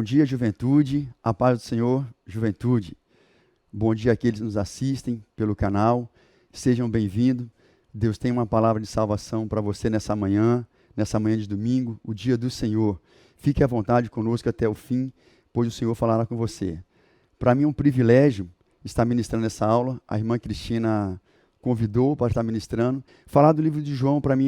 Bom dia, juventude. A paz do Senhor, juventude. Bom dia àqueles que nos assistem pelo canal. Sejam bem-vindos. Deus tem uma palavra de salvação para você nessa manhã de domingo, o dia do Senhor. Fique à vontade conosco até o fim, pois o Senhor falará com você. Para mim é um privilégio estar ministrando essa aula. A irmã Cristina convidou para estar ministrando. Falar do livro de João para mim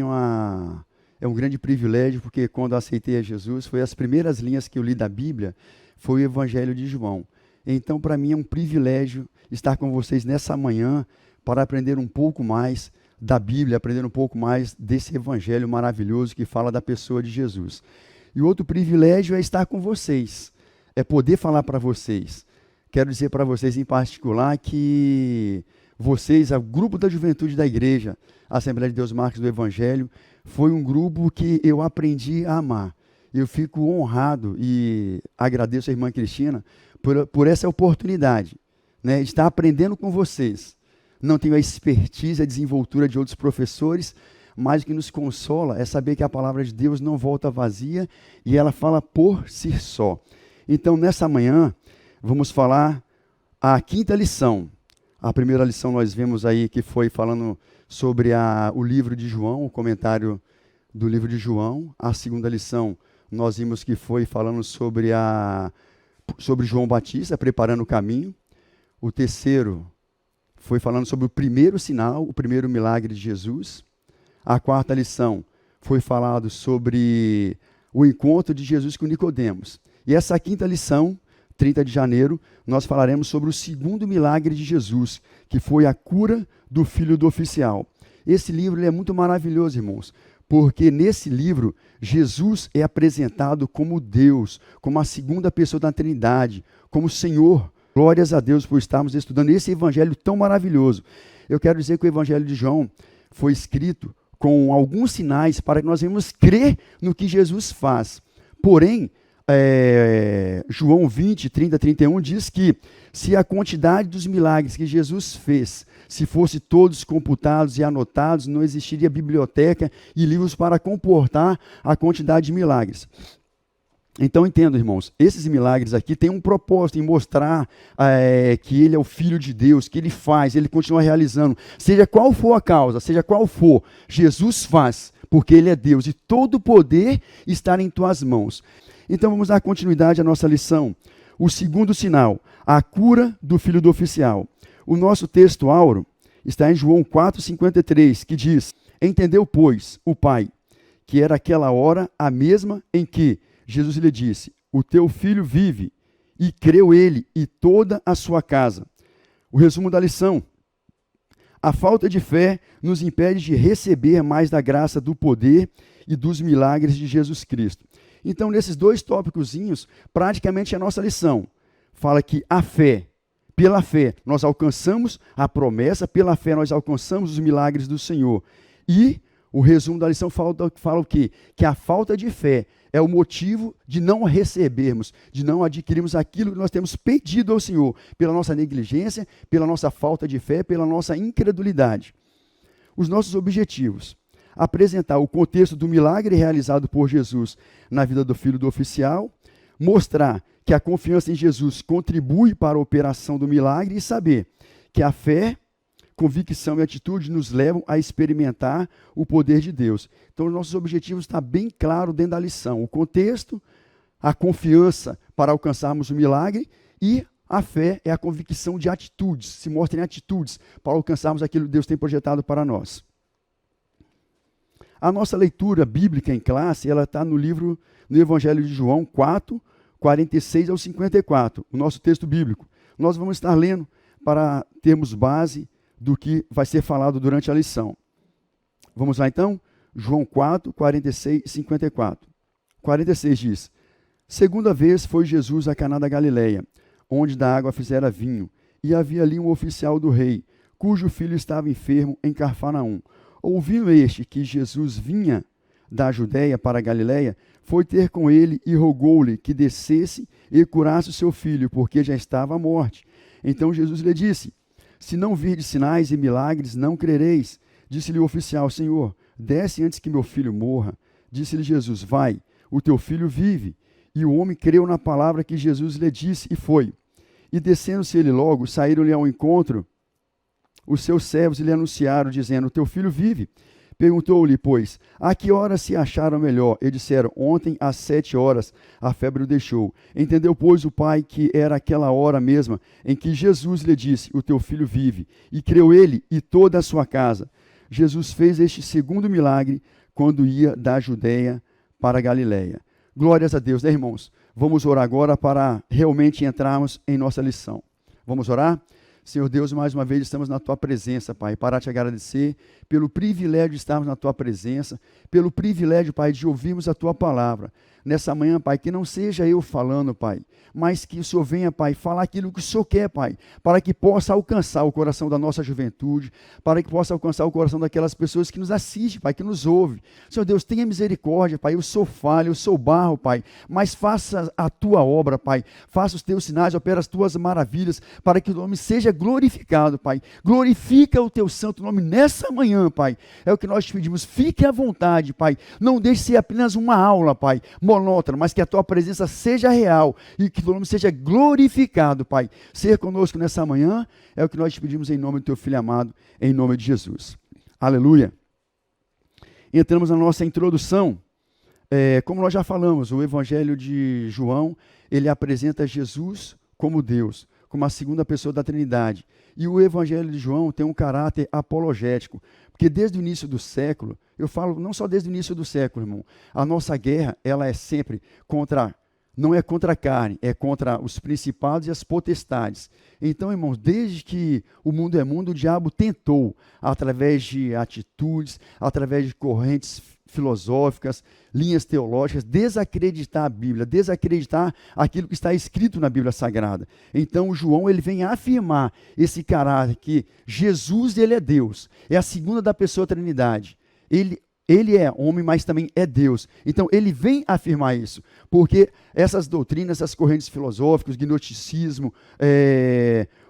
é um grande privilégio, porque quando eu aceitei a Jesus, foi as primeiras linhas que eu li da Bíblia, foi o Evangelho de João. Então, para mim é um privilégio estar com vocês nessa manhã para aprender um pouco mais da Bíblia, aprender um pouco mais desse Evangelho maravilhoso que fala da pessoa de Jesus. E outro privilégio é estar com vocês, é poder falar para vocês. Quero dizer para vocês em particular que vocês, o grupo da juventude da igreja, a Assembleia de Deus Marcos do Evangelho, foi um grupo que eu aprendi a amar. Eu fico honrado e agradeço a irmã Cristina por essa oportunidade, né, estar aprendendo com vocês. Não tenho a expertise, a desenvoltura de outros professores, mas o que nos consola é saber que a palavra de Deus não volta vazia e ela fala por si só. Então, nessa manhã, vamos falar a quinta lição. A primeira lição nós vemos aí que foi falando sobre o livro de João, o comentário do livro de João. A segunda lição nós vimos que foi falando sobre João Batista, preparando o caminho. O terceiro foi falando sobre o primeiro sinal, o primeiro milagre de Jesus. A quarta lição foi falado sobre o encontro de Jesus com Nicodemos. E essa quinta lição, 30 de janeiro, nós falaremos sobre o segundo milagre de Jesus, que foi a cura do filho do oficial. Esse livro é muito maravilhoso, irmãos, porque nesse livro Jesus é apresentado como Deus, como a segunda pessoa da Trindade, como Senhor. Glórias a Deus por estarmos estudando esse evangelho tão maravilhoso. Eu quero dizer que o evangelho de João foi escrito com alguns sinais para que nós venhamos crer no que Jesus faz. Porém, João 20, 30, 31 diz que se a quantidade dos milagres que Jesus fez, se fosse todos computados e anotados, não existiria biblioteca e livros para comportar a quantidade de milagres. Então entendo, irmãos, esses milagres aqui têm um propósito em mostrar que ele é o Filho de Deus, que ele faz, ele continua realizando. Seja qual for a causa, seja qual for, Jesus faz, porque ele é Deus e todo o poder está em tuas mãos. Então vamos dar continuidade à nossa lição. O segundo sinal, a cura do filho do oficial. O nosso texto áureo está em João 4,53, que diz: Entendeu, pois, o Pai, que era aquela hora a mesma em que Jesus lhe disse: O teu filho vive. E creu ele e toda a sua casa. O resumo da lição: a falta de fé nos impede de receber mais da graça, do poder e dos milagres de Jesus Cristo. Então, nesses dois tópicozinhos, praticamente a nossa lição fala que a fé, pela fé, nós alcançamos a promessa, pela fé nós alcançamos os milagres do Senhor. E o resumo da lição fala o quê? Que a falta de fé é o motivo de não recebermos, de não adquirirmos aquilo que nós temos pedido ao Senhor, pela nossa negligência, pela nossa falta de fé, pela nossa incredulidade. Os nossos objetivos: apresentar o contexto do milagre realizado por Jesus na vida do filho do oficial, mostrar que a confiança em Jesus contribui para a operação do milagre e saber que a fé, convicção e atitude nos levam a experimentar o poder de Deus. Então, os nossos objetivos estão bem claros dentro da lição. O contexto, a confiança para alcançarmos o milagre e a fé é a convicção de atitudes, se mostra em atitudes para alcançarmos aquilo que Deus tem projetado para nós. A nossa leitura bíblica em classe, ela está no Evangelho de João 4, 46 ao 54, o nosso texto bíblico. Nós vamos estar lendo para termos base do que vai ser falado durante a lição. Vamos lá então? João 4, 46 e 54. 46 diz: Segunda vez foi Jesus a Caná da Galileia, onde da água fizera vinho, e havia ali um oficial do rei, cujo filho estava enfermo em Cafarnaum. Ouvindo este que Jesus vinha da Judéia para a Galileia, foi ter com ele e rogou-lhe que descesse e curasse o seu filho, porque já estava à morte. Então Jesus lhe disse: Se não virdes sinais e milagres, não crereis. Disse-lhe o oficial: Senhor, desce antes que meu filho morra. Disse-lhe Jesus: Vai, o teu filho vive. E o homem creu na palavra que Jesus lhe disse e foi. E descendo-se ele logo, saíram-lhe ao encontro os seus servos e lhe anunciaram, dizendo: teu filho vive. Perguntou-lhe, pois, a que hora se acharam melhor? E disseram: ontem às 7 horas a febre o deixou. Entendeu, pois, o pai que era aquela hora mesma em que Jesus lhe disse: o teu filho vive. E creu ele e toda a sua casa. Jesus fez este segundo milagre quando ia da Judeia para a Galiléia. Glórias a Deus, né, irmãos? Vamos orar agora para realmente entrarmos em nossa lição. Vamos orar? Senhor Deus, mais uma vez estamos na Tua presença, Pai, para te agradecer pelo privilégio de estarmos na Tua presença, pelo privilégio, Pai, de ouvirmos a Tua palavra. Nessa manhã, Pai, que não seja eu falando, Pai, mas que o Senhor venha, Pai, falar aquilo que o Senhor quer, Pai, para que possa alcançar o coração da nossa juventude, para que possa alcançar o coração daquelas pessoas que nos assistem, Pai, que nos ouvem. Senhor Deus, tenha misericórdia, Pai, eu sou falho, eu sou barro, Pai, mas faça a Tua obra, Pai, faça os Teus sinais, opera as Tuas maravilhas, para que o nome seja glorificado, Pai. Glorifica o Teu santo nome nessa manhã, Pai. É o que nós te pedimos. Fique à vontade, Pai. Não deixe ser apenas uma aula, Pai, monótona, mas que a Tua presença seja real e que o Teu nome seja glorificado, Pai. Ser conosco nessa manhã é o que nós te pedimos em nome do Teu Filho amado, em nome de Jesus. Aleluia. Entramos na nossa introdução. Como nós já falamos, o Evangelho de João, ele apresenta Jesus como Deus, como a segunda pessoa da Trindade. E o Evangelho de João tem um caráter apologético, porque desde o início do século, eu falo não só desde o início do século, irmão, a nossa guerra, ela é sempre não é contra a carne, é contra os principados e as potestades. Então, irmãos, desde que o mundo é mundo, o diabo tentou, através de atitudes, através de correntes filosóficas, linhas teológicas, desacreditar a Bíblia, desacreditar aquilo que está escrito na Bíblia Sagrada. Então, o João, ele vem afirmar esse caráter que Jesus, ele é Deus, é a segunda da pessoa da Trindade. Ele é homem, mas também é Deus. Então, ele vem afirmar isso, porque essas doutrinas, essas correntes filosóficas, o gnosticismo,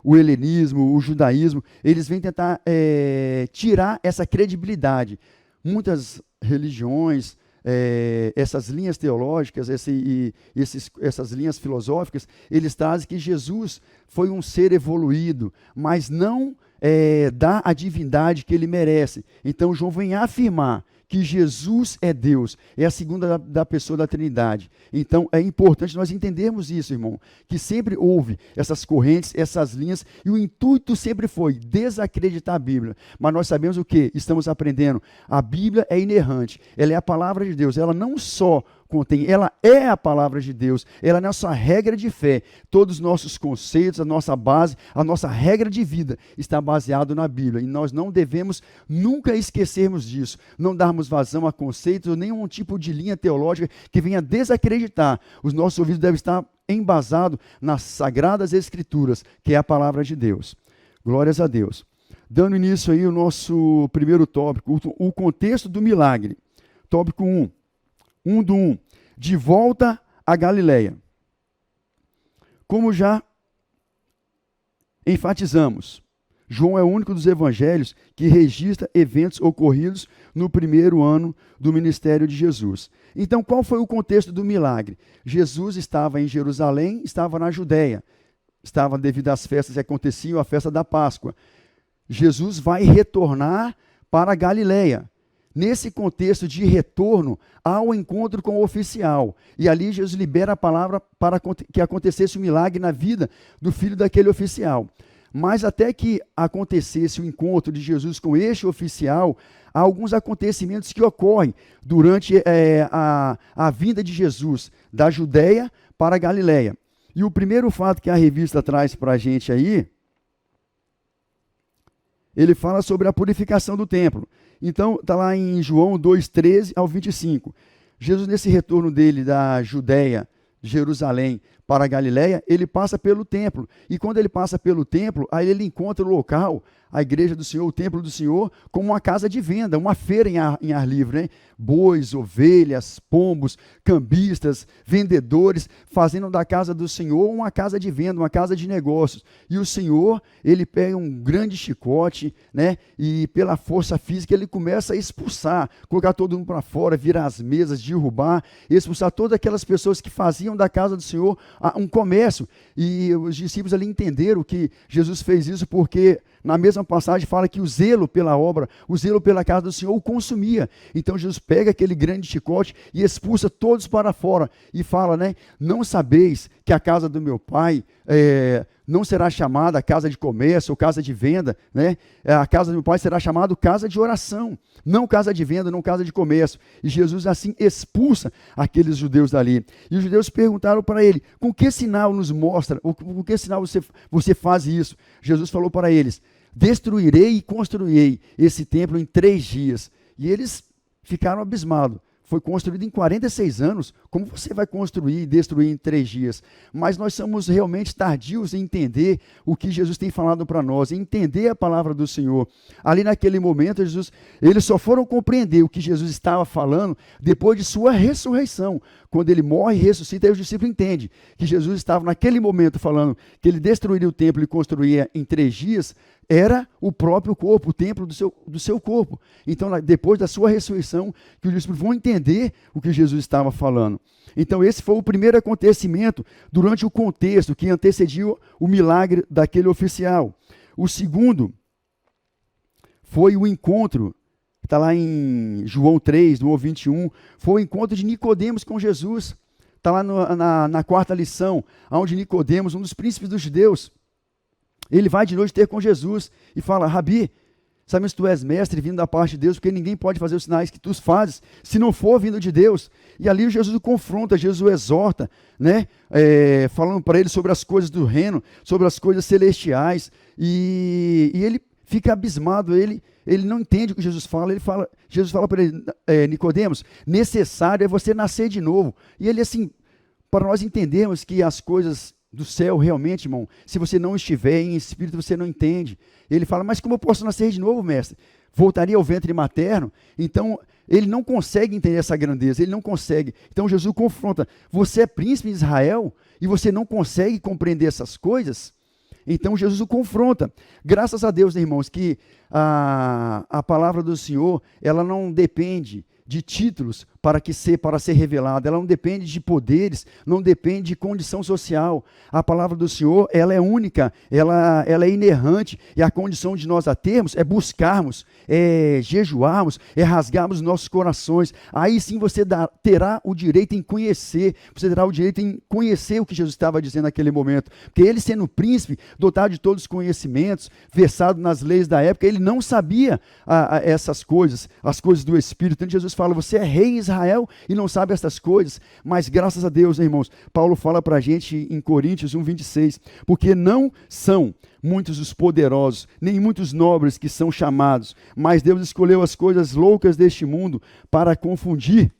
o helenismo, o judaísmo, eles vêm tentar tirar essa credibilidade. Muitas religiões, essas linhas teológicas, essas linhas filosóficas, eles trazem que Jesus foi um ser evoluído, mas não dá a divindade que ele merece. Então, João vem afirmar que Jesus é Deus, é a segunda da pessoa da Trindade. Então, é importante nós entendermos isso, irmão, que sempre houve essas correntes, essas linhas, e o intuito sempre foi desacreditar a Bíblia. Mas nós sabemos o que? Estamos aprendendo. A Bíblia é inerrante, ela é a palavra de Deus, ela não só contém, ela é a palavra de Deus, ela é a nossa regra de fé. Todos os nossos conceitos, a nossa base, a nossa regra de vida está baseado na Bíblia, e nós não devemos nunca esquecermos disso, não darmos vazão a conceitos ou nenhum tipo de linha teológica que venha desacreditar. Os nossos ouvidos devem estar embasados nas sagradas escrituras, que é a palavra de Deus. Glórias a Deus. Dando início aí o nosso primeiro tópico, o contexto do milagre. Tópico 1. 1 de volta à Galiléia. Como já enfatizamos, João é o único dos evangelhos que registra eventos ocorridos no primeiro ano do ministério de Jesus. Então, qual foi o contexto do milagre? Jesus estava em Jerusalém, estava na Judéia, estava devido às festas que aconteciam, a festa da Páscoa. Jesus vai retornar para a Galiléia. Nesse contexto de retorno, há um encontro com o oficial. E ali Jesus libera a palavra para que acontecesse um milagre na vida do filho daquele oficial. Mas até que acontecesse o encontro de Jesus com este oficial, há alguns acontecimentos que ocorrem durante a vinda de Jesus da Judéia para a Galiléia. E o primeiro fato que a revista traz para a gente aí, ele fala sobre a purificação do templo. Então, está lá em João 2:13 ao 25. Jesus, nesse retorno dele da Judéia, Jerusalém, para a Galiléia, ele passa pelo templo. E quando ele passa pelo templo, aí ele encontra o local a igreja do Senhor, o templo do Senhor, como uma casa de venda, uma feira em ar livre, né? Bois, ovelhas, pombos, cambistas, vendedores, fazendo da casa do Senhor uma casa de venda, uma casa de negócios. E o Senhor, ele pega um grande chicote, né? E pela força física ele começa a expulsar, colocar todo mundo para fora, virar as mesas, derrubar, expulsar todas aquelas pessoas que faziam da casa do Senhor um comércio. E os discípulos ali entenderam que Jesus fez isso porque na mesma passagem fala que o zelo pela obra, o zelo pela casa do Senhor o consumia. Então Jesus pega aquele grande chicote e expulsa todos para fora e fala, né? Não sabeis que a casa do meu pai não será chamada casa de comércio ou casa de venda, né? A casa do meu pai será chamada casa de oração, não casa de venda, não casa de comércio. E Jesus assim expulsa aqueles judeus dali. E os judeus perguntaram para ele, com que sinal nos mostra, ou com que sinal você faz isso? Jesus falou para eles, destruirei e construirei esse templo em 3 dias. E eles ficaram abismados. Foi construído em 46 anos, como você vai construir e destruir em 3 dias? Mas nós somos realmente tardios em entender o que Jesus tem falado para nós, em entender a palavra do Senhor. Ali naquele momento, eles só foram compreender o que Jesus estava falando depois de sua ressurreição. Quando ele morre e ressuscita, aí os discípulos entendem que Jesus estava naquele momento falando que ele destruiria o templo e construiria em 3 dias, era o próprio corpo, o templo do seu corpo. Então, depois da sua ressurreição, que os discípulos vão entender o que Jesus estava falando. Então, esse foi o primeiro acontecimento durante o contexto que antecediu o milagre daquele oficial. O segundo foi o encontro, está lá em João 3, no 21, foi o encontro de Nicodemos com Jesus. Está lá na 4ª lição, onde Nicodemos, um dos príncipes dos judeus, ele vai de noite ter com Jesus e fala, Rabi, sabemos que tu és mestre vindo da parte de Deus, porque ninguém pode fazer os sinais que tu fazes, se não for vindo de Deus. E ali Jesus o confronta, Jesus o exorta, né? Falando para ele sobre as coisas do reino, sobre as coisas celestiais, e ele fica abismado, ele não entende o que Jesus fala, Jesus fala para ele, Nicodemos, necessário é você nascer de novo. E ele assim, para nós entendermos que as coisas do céu, realmente, irmão, se você não estiver em espírito, você não entende. Ele fala, mas como eu posso nascer de novo, mestre? Voltaria ao ventre materno? Então, ele não consegue entender essa grandeza, ele não consegue. Então, Jesus confronta, você é príncipe de Israel e você não consegue compreender essas coisas? Então, Jesus o confronta. Graças a Deus, irmãos, que a palavra do Senhor, ela não depende de títulos para ser revelada, ela não depende de poderes, não depende de condição social. A palavra do Senhor, ela é única, ela é inerrante, e a condição de nós a termos é buscarmos, é jejuarmos, é rasgarmos nossos corações. Aí sim você terá o direito em conhecer, você terá o direito em conhecer o que Jesus estava dizendo naquele momento, porque ele sendo príncipe, dotado de todos os conhecimentos, versado nas leis da época, ele não sabia essas coisas, as coisas do Espírito. Então Jesus fala, você é rei em Israel e não sabe essas coisas, mas graças a Deus, irmãos, Paulo fala para a gente em Coríntios 1:26, porque não são muitos os poderosos, nem muitos nobres que são chamados, mas Deus escolheu as coisas loucas deste mundo para confundir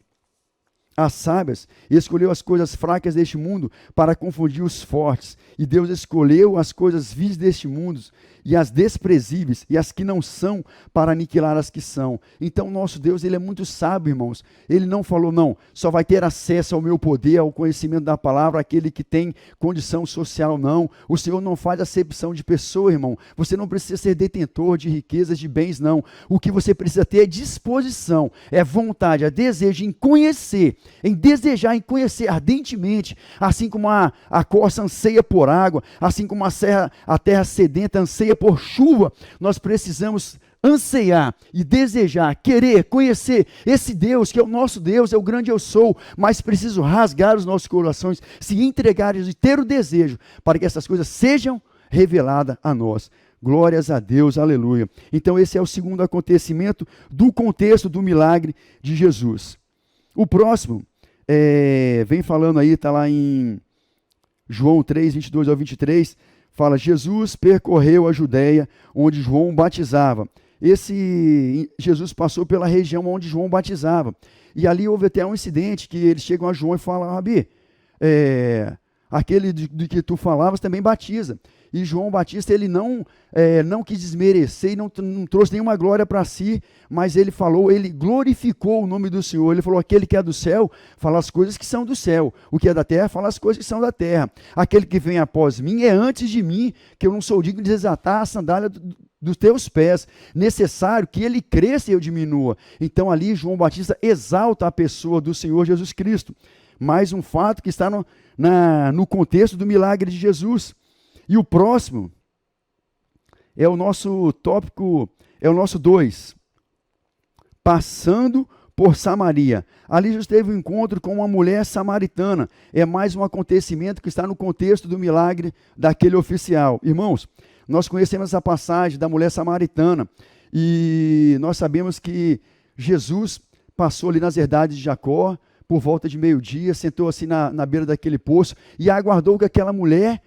as sábias, e escolheu as coisas fracas deste mundo para confundir os fortes, e Deus escolheu as coisas vis deste mundo, e as desprezíveis, e as que não são, para aniquilar as que são. Então nosso Deus, ele é muito sábio, irmãos. Ele não falou, não, só vai ter acesso ao meu poder, ao conhecimento da palavra, aquele que tem condição social, não. O Senhor não faz acepção de pessoa, irmão. Você não precisa ser detentor de riquezas, de bens, não. O que você precisa ter é disposição, é vontade, é desejo em conhecer, em desejar, em conhecer ardentemente, assim como a corça anseia por água, assim como a terra sedenta anseia por chuva. Nós precisamos anseiar e desejar, querer, conhecer esse Deus, que é o nosso Deus, é o grande eu sou, mas preciso rasgar os nossos corações, se entregar e ter o desejo para que essas coisas sejam reveladas a nós. Glórias a Deus, aleluia. Então esse é o segundo acontecimento do contexto do milagre de Jesus. O próximo, vem falando aí, está lá em João 3, 22 ao 23, fala, Jesus percorreu a Judéia, onde João batizava. Jesus passou pela região onde João batizava. E ali houve até um incidente que eles chegam a João e falam, Rabi, aquele de que tu falavas também batiza. E João Batista, ele não quis desmerecer e não trouxe nenhuma glória para si, mas ele falou, ele glorificou o nome do Senhor. Ele falou, aquele que é do céu, fala as coisas que são do céu. O que é da terra, fala as coisas que são da terra. Aquele que vem após mim é antes de mim, que eu não sou digno de desatar a sandália dos teus pés. Necessário que ele cresça e eu diminua. Então ali João Batista exalta a pessoa do Senhor Jesus Cristo. Mais um fato que está no contexto do milagre de Jesus. E o próximo é o nosso tópico, é o nosso 2. Passando por Samaria. Ali Jesus teve um encontro com uma mulher samaritana. É mais um acontecimento que está no contexto do milagre daquele oficial. Irmãos, nós conhecemos essa passagem da mulher samaritana. E nós sabemos que Jesus passou ali nas herdades de Jacó, por volta de meio-dia, sentou assim na beira daquele poço e aguardou que aquela mulher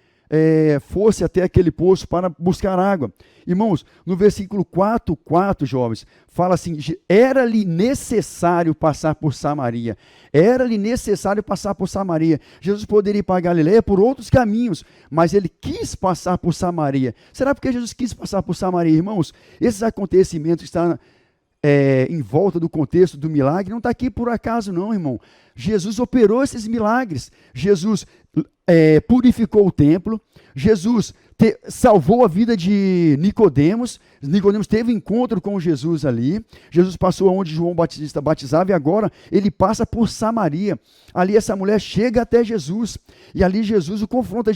fosse até aquele poço para buscar água. Irmãos, no versículo 4, jovens, fala assim, era-lhe necessário passar por Samaria. Era-lhe necessário passar por Samaria. Jesus poderia ir para a Galileia por outros caminhos, mas ele quis passar por Samaria. Será porque Jesus quis passar por Samaria, irmãos? Esses acontecimentos que estão em volta do contexto do milagre, não está aqui por acaso não, irmão. Jesus operou esses milagres. Jesus purificou o templo. Jesus salvou a vida de Nicodemos. Nicodemos teve encontro com Jesus ali. Jesus passou onde João Batista batizava e agora ele passa por Samaria. Ali essa mulher chega até Jesus e ali Jesus o confronta.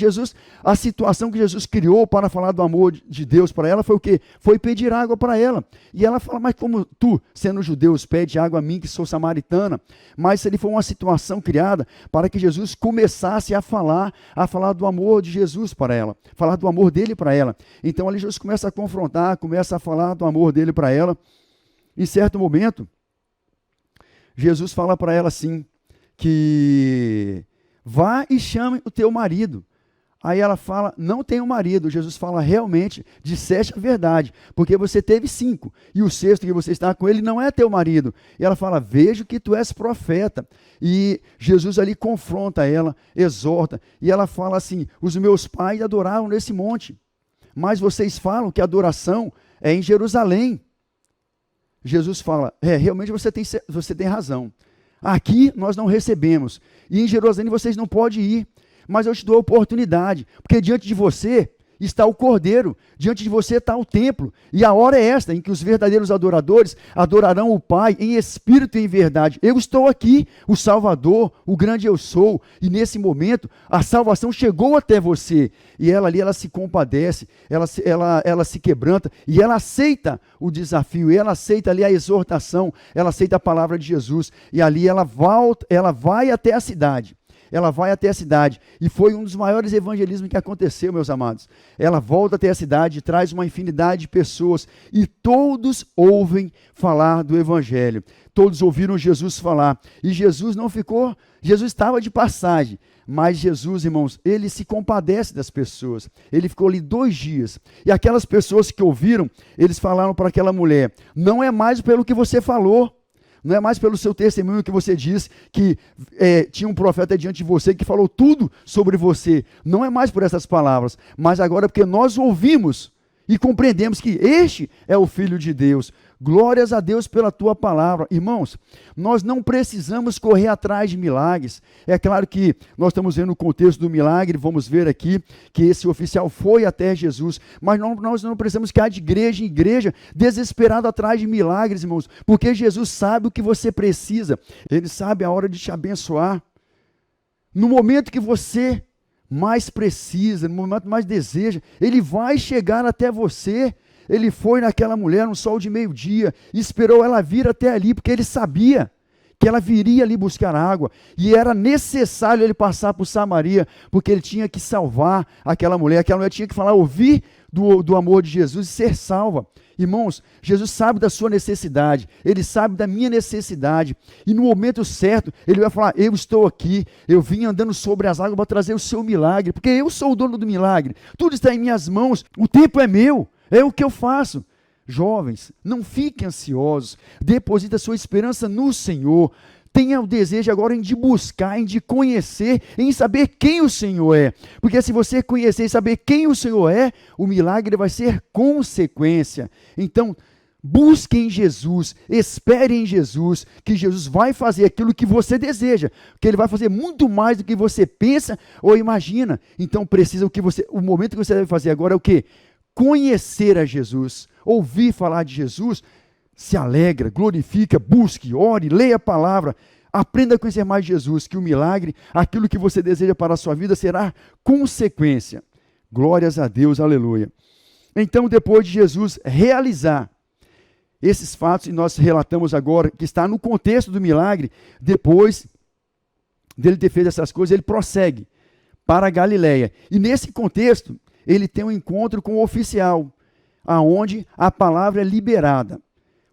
A situação que Jesus criou para falar do amor de Deus para ela foi o quê? Foi pedir água para ela. E ela fala, mas como tu, sendo judeu, pede água a mim que sou samaritana? Mas ali foi uma situação criada para que Jesus começasse a falar do amor de Jesus para ela, falar do amor dele para ela. Então ali Jesus começa a confrontar, começa a falar do amor dele para ela. Em certo momento, Jesus fala para ela assim, que vá e chame o teu marido. Aí ela fala, não tenho marido. Jesus fala, realmente, disseste a verdade, porque você teve 5, e o 6º que você está com ele não é teu marido. E ela fala, vejo que tu és profeta. E Jesus ali confronta ela, exorta, e ela fala assim, os meus pais adoraram nesse monte, mas vocês falam que a adoração é em Jerusalém. Jesus fala, realmente você tem razão. Aqui nós não recebemos, e em Jerusalém vocês não podem ir. Mas eu te dou a oportunidade, porque diante de você está o Cordeiro, diante de você está o templo, e a hora é esta, em que os verdadeiros adoradores adorarão o Pai em espírito e em verdade. Eu estou aqui, o Salvador, o grande eu sou, e nesse momento a salvação chegou até você, e ela ali, ela se compadece, ela se quebranta, e ela aceita o desafio, ela aceita ali a exortação, ela aceita a palavra de Jesus, e ali ela vai até a cidade. Ela vai até a cidade, e foi um dos maiores evangelismos que aconteceu, meus amados. Ela volta até a cidade, traz uma infinidade de pessoas, e todos ouvem falar do evangelho. Todos ouviram Jesus falar, e Jesus estava de passagem, mas Jesus, irmãos, ele se compadece das pessoas. Ele ficou ali 2 dias, e aquelas pessoas que ouviram, eles falaram para aquela mulher, não é mais pelo que você falou, não é mais pelo seu testemunho que você disse que tinha um profeta diante de você que falou tudo sobre você. Não é mais por essas palavras, mas agora porque nós ouvimos e compreendemos que este é o Filho de Deus. Glórias a Deus pela tua palavra. Irmãos, nós não precisamos correr atrás de milagres. É claro que nós estamos vendo o contexto do milagre, vamos ver aqui que esse oficial foi até Jesus, mas nós não precisamos ficar de igreja em igreja, desesperado atrás de milagres, irmãos, porque Jesus sabe o que você precisa, Ele sabe a hora de te abençoar. No momento que você mais precisa, no momento mais deseja, Ele vai chegar até você. Ele foi naquela mulher no sol de meio-dia, esperou ela vir até ali, porque ele sabia que ela viria ali buscar água, e era necessário ele passar por Samaria, porque ele tinha que salvar aquela mulher tinha que ouvir do amor de Jesus e ser salva. Irmãos, Jesus sabe da sua necessidade, Ele sabe da minha necessidade, e no momento certo, Ele vai falar, eu estou aqui, eu vim andando sobre as águas para trazer o seu milagre, porque eu sou o dono do milagre, tudo está em minhas mãos, o tempo é meu, é o que eu faço. Jovens, não fiquem ansiosos, deposita sua esperança no Senhor, tenha o desejo agora de buscar, de conhecer, em saber quem o Senhor é. Porque se você conhecer e saber quem o Senhor é, o milagre vai ser consequência. Então, busque em Jesus, espere em Jesus, que Jesus vai fazer aquilo que você deseja, que Ele vai fazer muito mais do que você pensa ou imagina. Então, o momento que você deve fazer agora é o quê? Conhecer a Jesus, ouvir falar de Jesus, se alegra, glorifica, busque, ore, leia a palavra, aprenda a conhecer mais Jesus, que o milagre, aquilo que você deseja para a sua vida, será consequência. Glórias a Deus, aleluia. Então, depois de Jesus realizar esses fatos, e nós relatamos agora, que está no contexto do milagre, depois dele ter feito essas coisas, ele prossegue para a Galileia. E nesse contexto, ele tem um encontro com o oficial, aonde a palavra é liberada.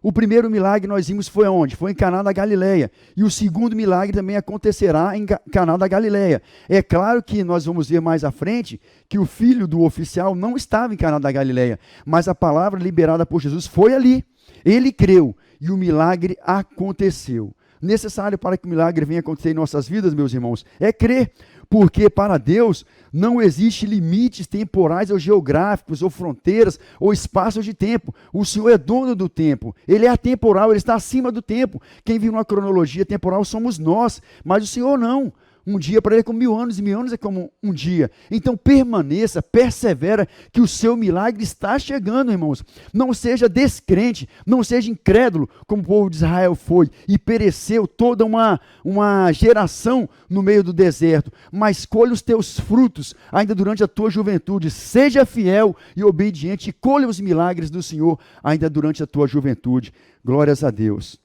O primeiro milagre nós vimos foi onde? Foi em Caná da Galileia. E o segundo milagre também acontecerá em Caná da Galileia. É claro que nós vamos ver mais à frente que o filho do oficial não estava em Caná da Galileia, mas a palavra liberada por Jesus foi ali. Ele creu e o milagre aconteceu. Necessário para que o milagre venha acontecer em nossas vidas, meus irmãos, é crer, porque para Deus não existe limites temporais ou geográficos, ou fronteiras, ou espaços de tempo. O Senhor é dono do tempo, Ele é atemporal, Ele está acima do tempo. Quem vive uma cronologia temporal somos nós, mas o Senhor não. Um dia para Ele é como 1000 anos, e 1000 anos é como um dia. Então permaneça, persevera, que o seu milagre está chegando, irmãos. Não seja descrente, não seja incrédulo, como o povo de Israel foi, e pereceu toda uma geração no meio do deserto. Mas colhe os teus frutos, ainda durante a tua juventude. Seja fiel e obediente, e colhe os milagres do Senhor, ainda durante a tua juventude. Glórias a Deus.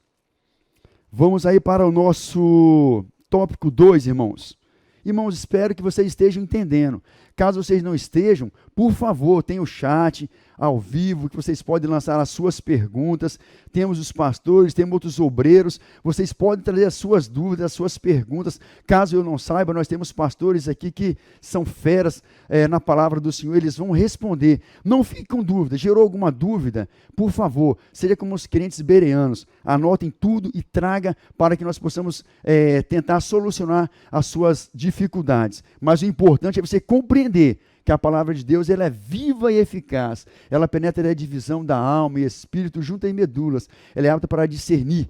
Vamos aí para o nosso tópico 2, irmãos. Irmãos, espero que vocês estejam entendendo. Caso vocês não estejam, por favor, tem o chat ao vivo, que vocês podem lançar as suas perguntas. Temos os pastores, temos outros obreiros. Vocês podem trazer as suas dúvidas, as suas perguntas. Caso eu não saiba, nós temos pastores aqui que são feras na palavra do Senhor. Eles vão responder. Não fique com dúvida. Gerou alguma dúvida? Por favor, seja como os crentes bereanos. Anotem tudo e traga para que nós possamos tentar solucionar as suas dificuldades. Mas o importante é você compreender que a palavra de Deus ela é viva e eficaz. Ela penetra a divisão da alma e espírito junto em medulas. Ela é apta para discernir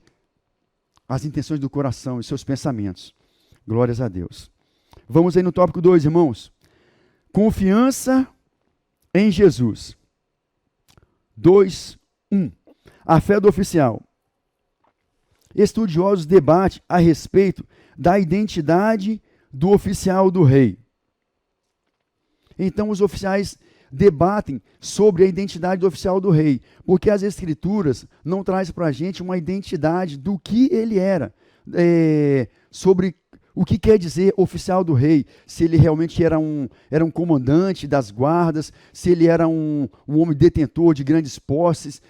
as intenções do coração e seus pensamentos. Glórias a Deus. Vamos aí no tópico 2, irmãos. Confiança em Jesus. 2:1. A fé do oficial. Estudiosos debatem a respeito da identidade do oficial do rei. Então os oficiais debatem sobre a identidade do oficial do rei, porque as escrituras não trazem para a gente uma identidade do que ele era, sobre o que quer dizer oficial do rei, se ele realmente era um comandante das guardas, se ele era um homem detentor de grandes posses,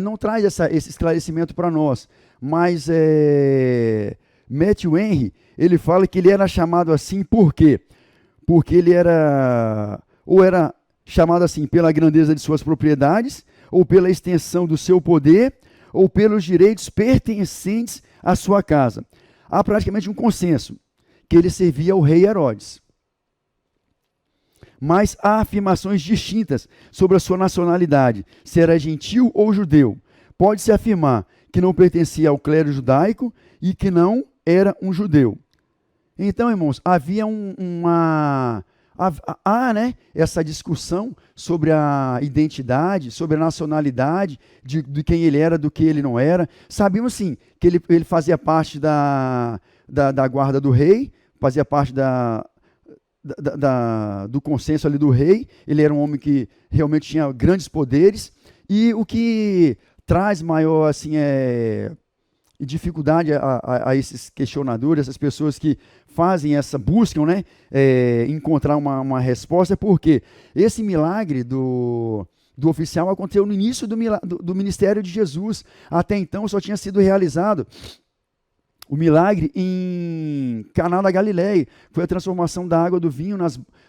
não traz esse esclarecimento para nós, mas Matthew Henry, ele fala que ele era chamado assim por quê? Porque ele era chamado assim pela grandeza de suas propriedades, ou pela extensão do seu poder, ou pelos direitos pertencentes à sua casa. Há praticamente um consenso que ele servia ao rei Herodes. Mas há afirmações distintas sobre a sua nacionalidade, se era gentil ou judeu. Pode-se afirmar que não pertencia ao clero judaico e que não era um judeu. Então, irmãos, havia essa discussão sobre a identidade, sobre a nacionalidade, de quem ele era, do que ele não era. Sabíamos, sim, que ele fazia parte da guarda do rei, fazia parte do consenso ali do rei. Ele era um homem que realmente tinha grandes poderes. E o que traz maior assim, dificuldade a esses questionadores, essas pessoas que buscam encontrar uma resposta, porque esse milagre do oficial aconteceu no início do ministério de Jesus. Até então só tinha sido realizado o milagre em Caná da Galileia, foi a transformação da água do vinho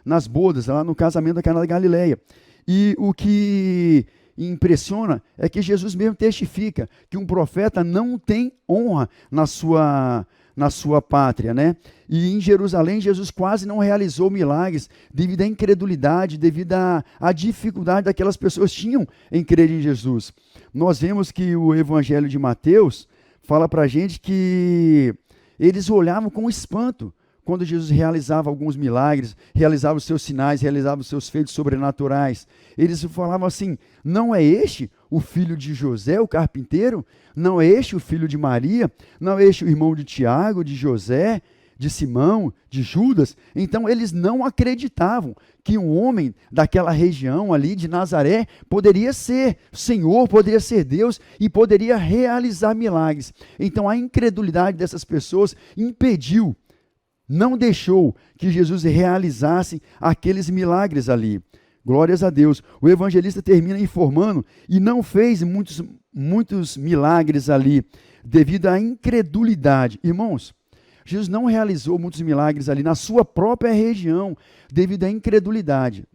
nas bodas, lá no casamento da Caná da Galileia. E o que impressiona é que Jesus mesmo testifica que um profeta não tem honra na sua na sua pátria, né? E em Jerusalém, Jesus quase não realizou milagres devido à incredulidade, devido à dificuldade daquelas pessoas tinham em crer em Jesus. Nós vemos que o Evangelho de Mateus fala para a gente que eles olhavam com espanto quando Jesus realizava alguns milagres, realizava os seus sinais, realizava os seus feitos sobrenaturais. Eles falavam assim: não é este o filho de José, o carpinteiro? Não é este o filho de Maria? Não é este o irmão de Tiago, de José, de Simão, de Judas? Então eles não acreditavam que um homem daquela região ali de Nazaré poderia ser Senhor, poderia ser Deus e poderia realizar milagres. Então a incredulidade dessas pessoas impediu, não deixou que Jesus realizasse aqueles milagres ali. Glórias a Deus. O evangelista termina informando e não fez muitos milagres ali devido à incredulidade. Irmãos, Jesus não realizou muitos milagres ali na sua própria região devido à incredulidade.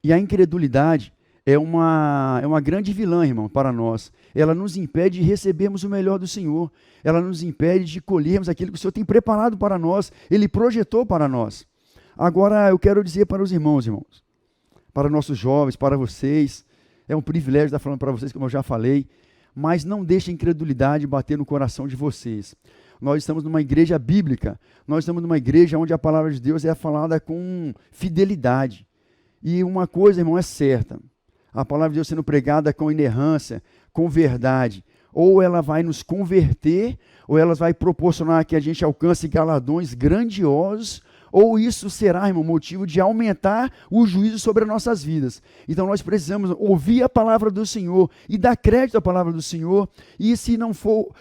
E a incredulidade é uma grande vilã, irmão, para nós. Ela nos impede de recebermos o melhor do Senhor. Ela nos impede de colhermos aquilo que o Senhor tem preparado para nós. Ele projetou para nós. Agora, eu quero dizer para os irmãos, para nossos jovens, para vocês, é um privilégio estar falando para vocês, como eu já falei, mas não deixe a incredulidade bater no coração de vocês. Nós estamos numa igreja bíblica, nós estamos numa igreja onde a palavra de Deus é falada com fidelidade. E uma coisa, irmão, é certa: a palavra de Deus sendo pregada com inerrância, com verdade, ou ela vai nos converter, ou ela vai proporcionar que a gente alcance galardões grandiosos, ou isso será, irmão, motivo de aumentar o juízo sobre as nossas vidas. Então nós precisamos ouvir a palavra do Senhor e dar crédito à palavra do Senhor, e se não for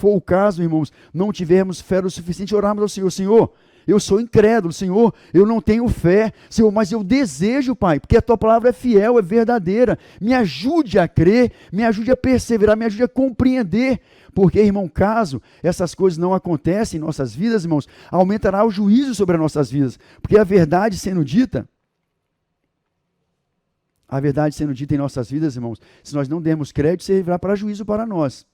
o caso, irmãos, não tivermos fé o suficiente, orarmos ao Senhor: Senhor, eu sou incrédulo, Senhor, eu não tenho fé, Senhor, mas eu desejo, Pai, porque a Tua palavra é fiel, é verdadeira. Me ajude a crer, me ajude a perseverar, me ajude a compreender. Porque, irmão, caso essas coisas não acontecem em nossas vidas, irmãos, aumentará o juízo sobre as nossas vidas. Porque a verdade sendo dita em nossas vidas, irmãos, se nós não dermos crédito, servirá para juízo para nós.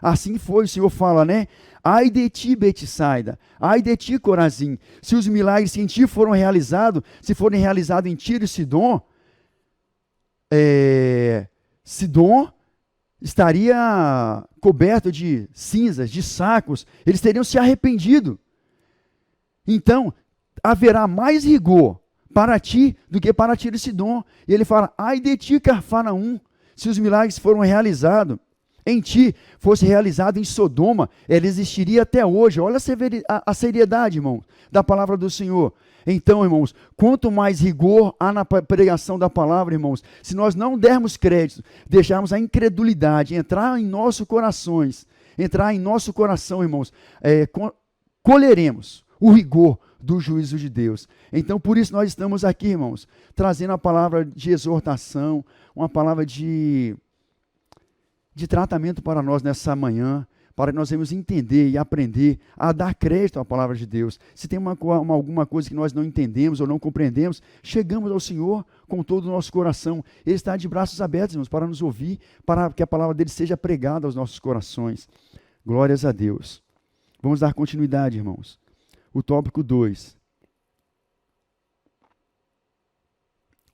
Assim foi, o Senhor fala, né? Ai de ti, Betsaida, ai de ti, Corazim, se os milagres que em ti foram realizados, se forem realizados em Tiro e Sidom, Sidom estaria coberto de cinzas, de sacos, eles teriam se arrependido. Então, haverá mais rigor para ti do que para Tiro e Sidom. E ele fala: ai de ti, Cafarnaum, se os milagres foram realizados em ti, fosse realizado em Sodoma, ela existiria até hoje. Olha a seriedade, irmão, da palavra do Senhor. Então, irmãos, quanto mais rigor há na pregação da palavra, irmãos, se nós não dermos crédito, deixarmos a incredulidade entrar em nossos corações, irmãos, colheremos o rigor do juízo de Deus. Então, por isso nós estamos aqui, irmãos, trazendo a palavra de exortação, uma palavra de tratamento para nós nessa manhã, para que nós venhamos entender e aprender a dar crédito à palavra de Deus. Se tem alguma coisa que nós não entendemos ou não compreendemos, chegamos ao Senhor com todo o nosso coração. Ele está de braços abertos, irmãos, para nos ouvir, para que a palavra dele seja pregada aos nossos corações. Glórias a Deus. Vamos dar continuidade, irmãos. O tópico 2.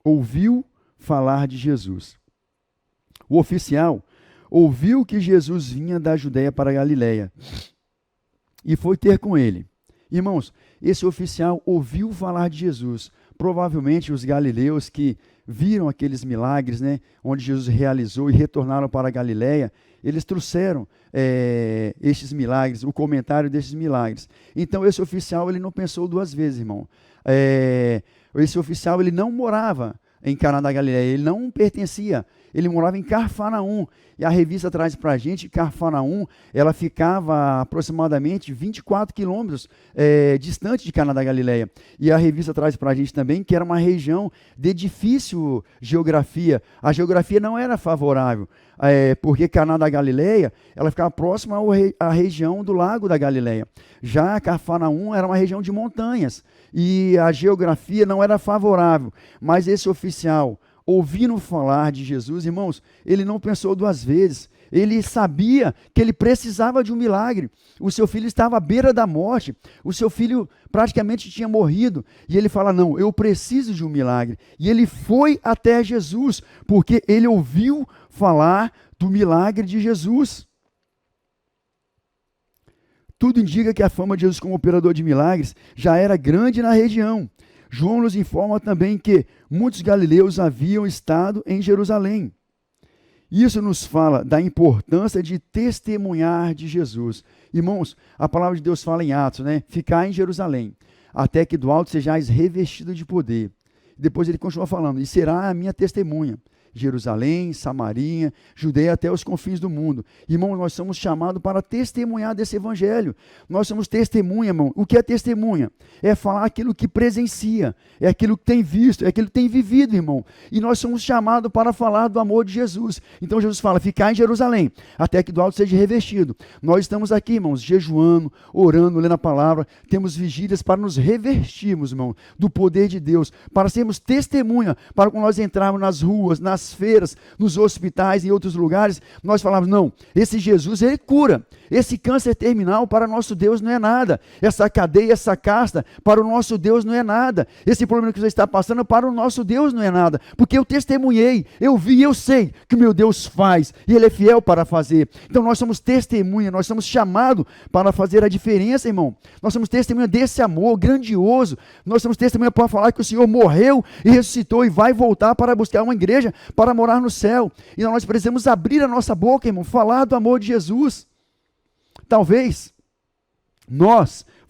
Ouviu falar de Jesus. O oficial ouviu que Jesus vinha da Judéia para a Galiléia e foi ter com ele. Irmãos, esse oficial ouviu falar de Jesus. Provavelmente os galileus que viram aqueles milagres, né, onde Jesus realizou e retornaram para a Galiléia, eles trouxeram estes milagres, o comentário desses milagres. Então esse oficial ele não pensou duas vezes, irmão. Esse oficial ele não morava em Caná da Galiléia, ele não pertencia, ele morava em Cafarnaum, e a revista traz para a gente que Cafarnaum, ela ficava aproximadamente 24 quilômetros distante de Caná da Galiléia, e a revista traz para a gente também que era uma região de difícil geografia, a geografia não era favorável, porque Caná da Galiléia, ela ficava próxima à região do Lago da Galiléia, já Cafarnaum era uma região de montanhas, e a geografia não era favorável, mas esse oficial, ouvindo falar de Jesus, irmãos, ele não pensou duas vezes, Ele sabia que ele precisava de um milagre. O seu filho estava à beira da morte. O seu filho praticamente tinha morrido. E ele fala, não, eu preciso de um milagre. E ele foi até Jesus, porque ele ouviu falar do milagre de Jesus. Tudo indica que a fama de Jesus como operador de milagres já era grande na região. João nos informa também que muitos galileus haviam estado em Jerusalém. Isso nos fala da importância de testemunhar de Jesus. Irmãos, a palavra de Deus fala em Atos, né? Ficar em Jerusalém, até que do alto sejais revestido de poder. Depois ele continua falando, e será a minha testemunha. Jerusalém, Samaria, Judeia até os confins do mundo. Irmãos, nós somos chamados para testemunhar desse evangelho. Nós somos testemunha, irmão. O que é testemunha? É falar aquilo que presencia, é aquilo que tem visto, é aquilo que tem vivido, irmão. E nós somos chamados para falar do amor de Jesus. Então Jesus fala, ficar em Jerusalém, até que do alto seja revestido. Nós estamos aqui, irmãos, jejuando, orando, lendo a palavra, temos vigílias para nos revestirmos, irmão, do poder de Deus, para sermos testemunha, para quando nós entrarmos nas ruas, nas feiras, nos hospitais, em outros lugares, nós falamos, não, esse Jesus, ele cura. Esse câncer terminal para nosso Deus não é nada. Essa cadeia, essa casta, para o nosso Deus não é nada. Esse problema que você está passando, para o nosso Deus não é nada. Porque eu testemunhei, eu vi, eu sei que o meu Deus faz, e Ele é fiel para fazer. Então nós somos testemunha, nós somos chamados para fazer a diferença, irmão. Nós somos testemunha desse amor grandioso. Nós somos testemunha para falar que o Senhor morreu e ressuscitou e vai voltar para buscar uma igreja, para morar no céu. Então nós precisamos abrir a nossa boca, irmão, falar do amor de Jesus. Talvez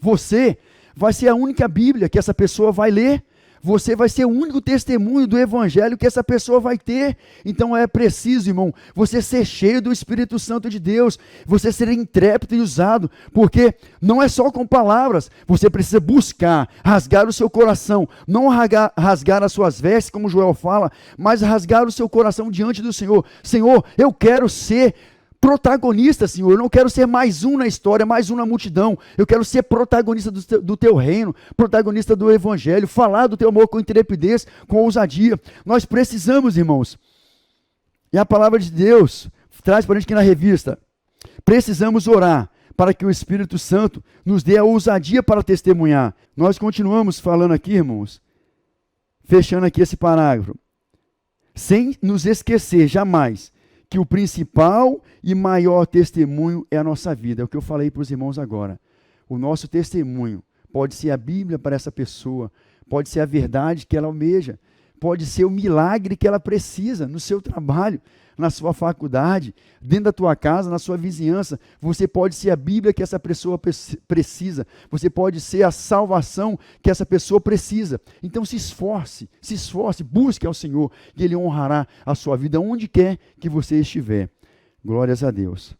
você vai ser a única Bíblia que essa pessoa vai ler, você vai ser o único testemunho do Evangelho que essa pessoa vai ter. Então é preciso, irmão, você ser cheio do Espírito Santo de Deus, você ser intrépido e usado, porque não é só com palavras, você precisa buscar, rasgar o seu coração, não rasgar as suas vestes, como Joel fala, mas rasgar o seu coração diante do Senhor. Senhor, eu quero ser protagonista, Senhor, eu não quero ser mais um na história, mais um na multidão, eu quero ser protagonista do teu reino, protagonista do evangelho, falar do teu amor com intrepidez, com ousadia. Nós precisamos, irmãos, e a palavra de Deus traz para a gente aqui na revista, precisamos orar para que o Espírito Santo nos dê a ousadia para testemunhar. Nós continuamos falando aqui, irmãos, fechando aqui esse parágrafo, sem nos esquecer jamais que o principal e maior testemunho é a nossa vida. É o que eu falei para os irmãos agora. O nosso testemunho pode ser a Bíblia para essa pessoa, pode ser a verdade que ela almeja, pode ser o milagre que ela precisa no seu trabalho, na sua faculdade, dentro da tua casa, na sua vizinhança. Você pode ser a Bíblia que essa pessoa precisa, você pode ser a salvação que essa pessoa precisa. Então se esforce, busque ao Senhor e Ele honrará a sua vida onde quer que você estiver. Glórias a Deus.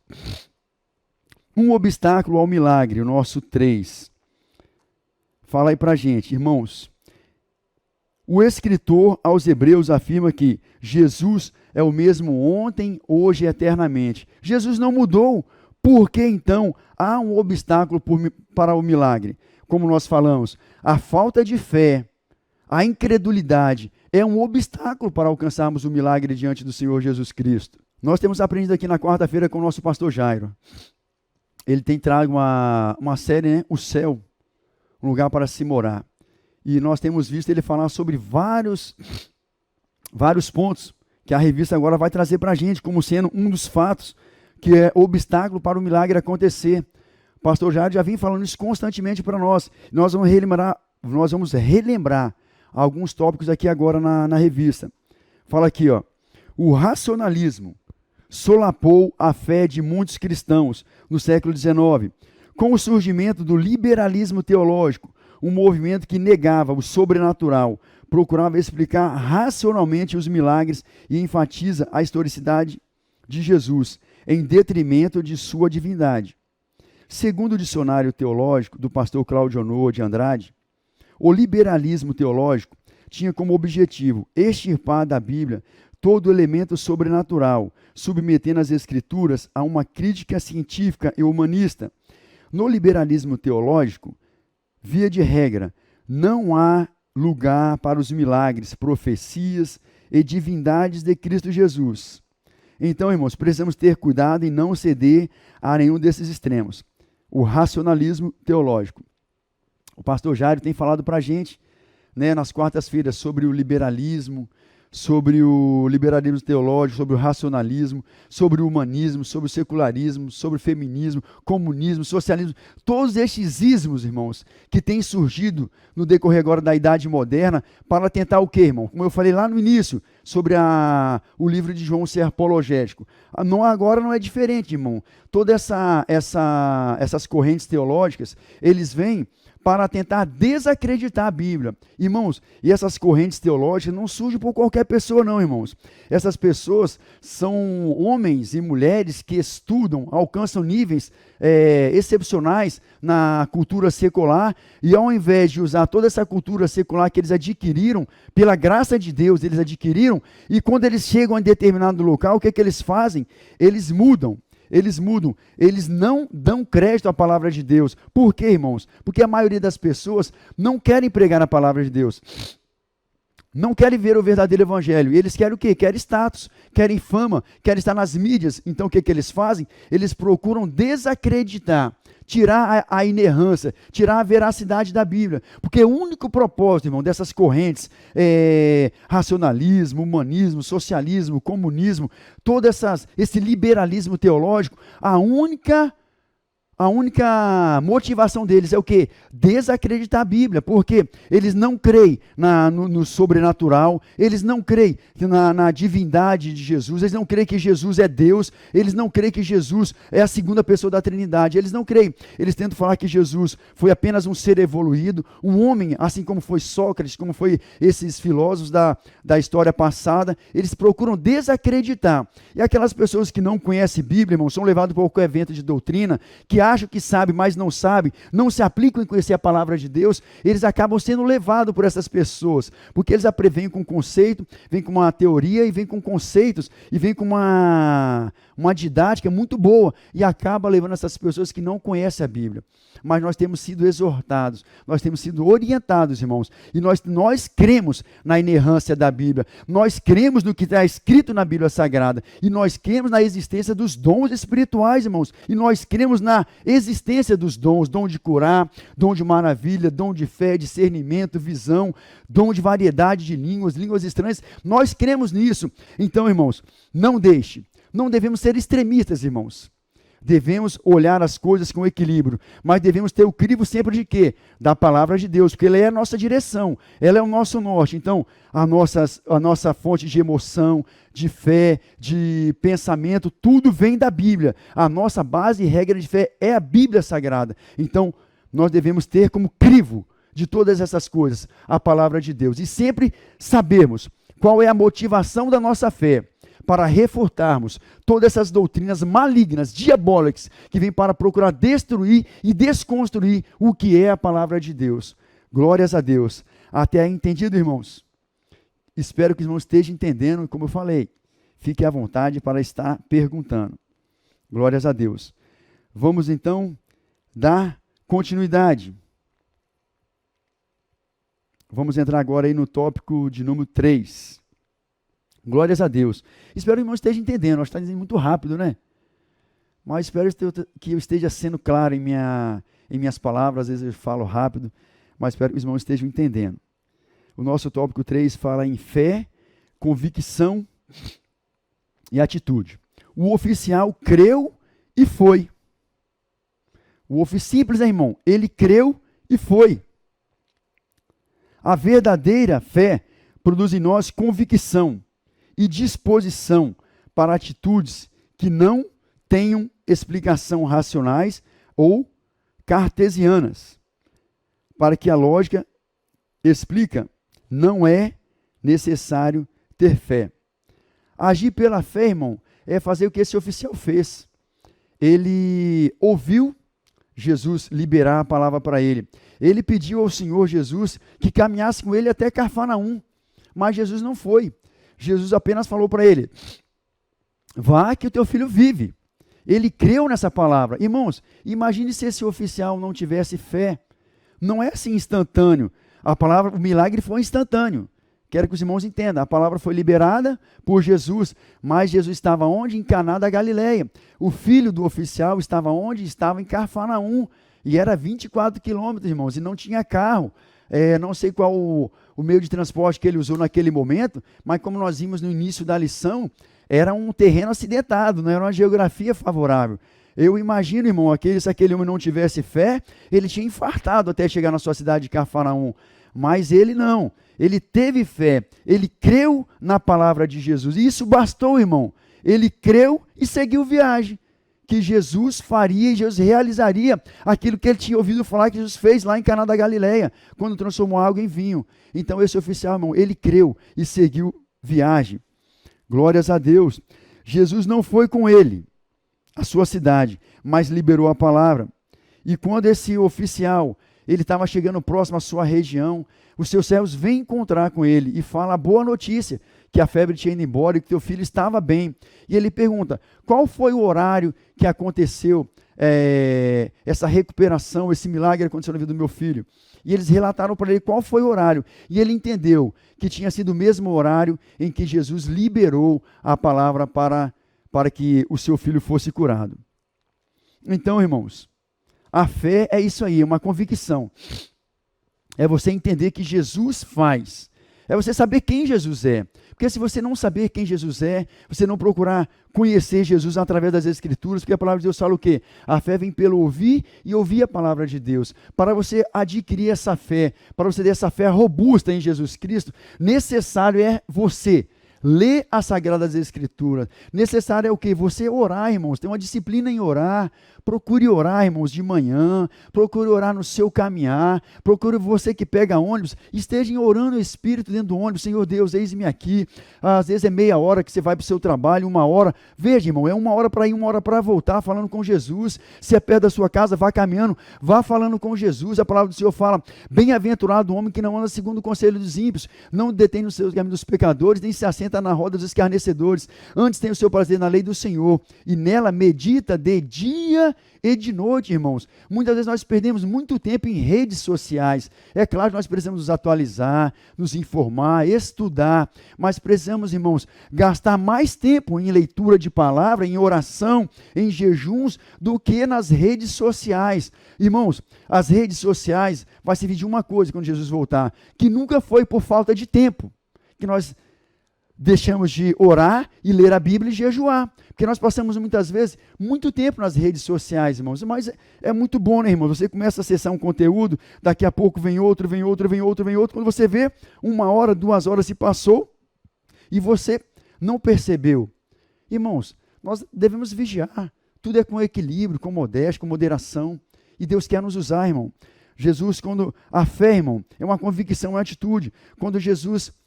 Um obstáculo ao milagre, o nosso 3. Fala aí pra gente, irmãos. O escritor aos Hebreus afirma que Jesus é o mesmo ontem, hoje e eternamente. Jesus não mudou. Por que então há um obstáculo para o milagre? Como nós falamos, a falta de fé, a incredulidade é um obstáculo para alcançarmos o milagre diante do Senhor Jesus Cristo. Nós temos aprendido aqui na quarta-feira com o nosso pastor Jairo. Ele tem trago uma série, né? O Céu, um lugar para se morar. E nós temos visto ele falar sobre vários pontos que a revista agora vai trazer para a gente, como sendo um dos fatos que é obstáculo para o milagre acontecer. O pastor Jairo já vem falando isso constantemente para nós. Nós vamos relembrar alguns tópicos aqui agora na revista. Fala aqui, ó. O racionalismo solapou a fé de muitos cristãos no século XIX, com o surgimento do liberalismo teológico, um movimento que negava o sobrenatural, procurava explicar racionalmente os milagres e enfatiza a historicidade de Jesus, em detrimento de sua divindade. Segundo o dicionário teológico do pastor Cláudio Honor de Andrade, o liberalismo teológico tinha como objetivo extirpar da Bíblia todo elemento sobrenatural, submetendo as Escrituras a uma crítica científica e humanista. No liberalismo teológico, via de regra, não há lugar para os milagres, profecias e divindades de Cristo Jesus. Então, irmãos, precisamos ter cuidado em não ceder a nenhum desses extremos. O racionalismo teológico. O pastor Jairo tem falado para a gente, né, nas quartas-feiras, sobre o liberalismo teológico, sobre o racionalismo, sobre o humanismo, sobre o secularismo, sobre o feminismo, comunismo, socialismo, todos estes ismos, irmãos, que têm surgido no decorrer agora da Idade Moderna, para tentar o quê, irmão? Como eu falei lá no início, sobre o livro de João ser apologético. Agora não é diferente, irmão. Todas essas correntes teológicas, eles vêm para tentar desacreditar a Bíblia. Irmãos, e essas correntes teológicas não surgem por qualquer pessoa não, irmãos. Essas pessoas são homens e mulheres que estudam, alcançam níveis excepcionais na cultura secular, e ao invés de usar toda essa cultura secular que eles adquiriram, pela graça de Deus, eles adquiriram, e quando eles chegam em determinado local, o que é que eles fazem? Eles mudam, eles não dão crédito à palavra de Deus. Por quê, irmãos? Porque a maioria das pessoas não querem pregar a palavra de Deus, não querem ver o verdadeiro evangelho. E eles querem o quê? Querem status, querem fama, querem estar nas mídias. Então o que que eles fazem? Eles procuram desacreditar, tirar a inerrância, tirar a veracidade da Bíblia. Porque o único propósito, irmão, dessas correntes, racionalismo, humanismo, socialismo, comunismo, todo esse liberalismo teológico, a única motivação deles é o quê? Desacreditar a Bíblia, porque eles não creem no sobrenatural, eles não creem na divindade de Jesus, eles não creem que Jesus é Deus, eles não creem que Jesus é a segunda pessoa da Trindade, eles não creem. Eles tentam falar que Jesus foi apenas um ser evoluído, um homem, assim como foi Sócrates, como foi esses filósofos da história passada. Eles procuram desacreditar. E aquelas pessoas que não conhecem Bíblia, irmão, são levadas para qualquer evento de doutrina, que acham que sabe, mas não sabe, não se aplicam em conhecer a palavra de Deus, eles acabam sendo levados por essas pessoas, porque eles vêm com conceito, vêm com uma teoria e vêm com conceitos, e vêm com uma didática muito boa, e acaba levando essas pessoas que não conhecem a Bíblia. Mas nós temos sido exortados, nós temos sido orientados, irmãos, e nós cremos na inerrância da Bíblia, nós cremos no que está escrito na Bíblia Sagrada, e nós cremos na existência dos dons espirituais, irmãos, e nós cremos na existência dos dons, dom de curar, dom de maravilha, dom de fé, discernimento, visão, dom de variedade de línguas estranhas. Nós cremos nisso. Então, irmãos, não devemos ser extremistas, irmãos. Devemos olhar as coisas com equilíbrio, mas devemos ter o crivo sempre de quê? Da palavra de Deus, porque ela é a nossa direção, ela é o nosso norte. Então, a nossa fonte de emoção, de fé, de pensamento, tudo vem da Bíblia. A nossa base e regra de fé é a Bíblia Sagrada. Então, nós devemos ter como crivo de todas essas coisas a palavra de Deus, e sempre sabermos qual é a motivação da nossa fé, para refutarmos todas essas doutrinas malignas, diabólicas, que vêm para procurar destruir e desconstruir o que é a palavra de Deus. Glórias a Deus. Até aí entendido, irmãos? Espero que os irmãos estejam entendendo, como eu falei. Fique à vontade para estar perguntando. Glórias a Deus. Vamos então dar continuidade. Vamos entrar agora aí no tópico de número 3. Glórias a Deus. Espero que o irmão esteja entendendo. Nós estamos dizendo muito rápido, né? Mas espero que eu esteja sendo claro em minhas palavras. Às vezes eu falo rápido, mas espero que os irmãos estejam entendendo. O nosso tópico 3 fala em fé, convicção e atitude. O oficial creu e foi. Simples, né, irmão? Ele creu e foi. A verdadeira fé produz em nós convicção e disposição para atitudes que não tenham explicação racionais ou cartesianas. Para que a lógica explica, não é necessário ter fé. Agir pela fé, irmão, é fazer o que esse oficial fez. Ele ouviu Jesus liberar a palavra para ele. Ele pediu ao Senhor Jesus que caminhasse com ele até Cafarnaum, mas Jesus não foi. Jesus apenas falou para ele: vá que o teu filho vive. Ele creu nessa palavra. Irmãos, imagine se esse oficial não tivesse fé. Não é assim instantâneo. O milagre foi instantâneo. Quero que os irmãos entendam, a palavra foi liberada por Jesus, mas Jesus estava onde? Em Caná da Galileia. O filho do oficial estava onde? Estava em Cafarnaum, e era 24 quilômetros, irmãos, e não tinha carro. Não sei qual o meio de transporte que ele usou naquele momento, mas como nós vimos no início da lição, era um terreno acidentado, não era uma geografia favorável. Eu imagino, irmão, se aquele homem não tivesse fé, ele tinha infartado até chegar na sua cidade de Cafarnaum, mas ele não. Ele teve fé, ele creu na palavra de Jesus, e isso bastou, irmão. Ele creu e seguiu viagem, que Jesus faria e Jesus realizaria aquilo que ele tinha ouvido falar que Jesus fez lá em Caná da Galileia, quando transformou água em vinho. Então esse oficial, irmão, ele creu e seguiu viagem. Glórias a Deus. Jesus não foi com ele à sua cidade, mas liberou a palavra. E quando esse oficial, ele estava chegando próximo à sua região, os seus servos vêm encontrar com ele e fala a boa notícia, que a febre tinha ido embora e que teu filho estava bem. E ele pergunta, qual foi o horário que aconteceu essa recuperação, esse milagre aconteceu na vida do meu filho? E eles relataram para ele qual foi o horário. E ele entendeu que tinha sido o mesmo horário em que Jesus liberou a palavra para que o seu filho fosse curado. Então, irmãos, a fé é isso aí, é uma convicção. É você entender que Jesus faz. É você saber quem Jesus é. Porque se você não saber quem Jesus é, você não procurar conhecer Jesus através das Escrituras, porque a palavra de Deus fala o quê? A fé vem pelo ouvir e ouvir a palavra de Deus. Para você adquirir essa fé, para você ter essa fé robusta em Jesus Cristo, necessário é você ler as Sagradas Escrituras. Necessário é o quê? Você orar, irmãos. Tem uma disciplina em orar. Procure orar, irmãos, de manhã. Procure orar no seu caminhar. Procure você que pega ônibus. Esteja orando o Espírito dentro do ônibus. Senhor Deus, eis-me aqui. Às vezes é meia hora que você vai para o seu trabalho, 1 hora. Veja, irmão, é 1 hora para ir, 1 hora para voltar, falando com Jesus. Se é perto da sua casa, vá caminhando. Vá falando com Jesus. A palavra do Senhor fala, bem-aventurado o homem que não anda segundo o conselho dos ímpios, não detém nos seus caminhos dos pecadores, nem se assenta na roda dos escarnecedores. Antes tem o seu prazer na lei do Senhor, e nela medita de dia e de noite, irmãos. Muitas vezes nós perdemos muito tempo em redes sociais. É claro que nós precisamos nos atualizar, nos informar, estudar, mas precisamos, irmãos, gastar mais tempo em leitura de palavra, em oração, em jejuns, do que nas redes sociais. Irmãos, as redes sociais vai servir de uma coisa quando Jesus voltar, que nunca foi por falta de tempo, que nós deixamos de orar e ler a Bíblia e jejuar, porque nós passamos muitas vezes muito tempo nas redes sociais, irmãos, mas é muito bom, né, irmão? Você começa a acessar um conteúdo, daqui a pouco vem outro, quando você vê, 1 hora, 2 horas se passou e você não percebeu. Irmãos, nós devemos vigiar, tudo é com equilíbrio, com modéstia, com moderação, e Deus quer nos usar, irmão. Jesus, quando a fé, irmão, é uma convicção, é uma atitude. Quando Jesus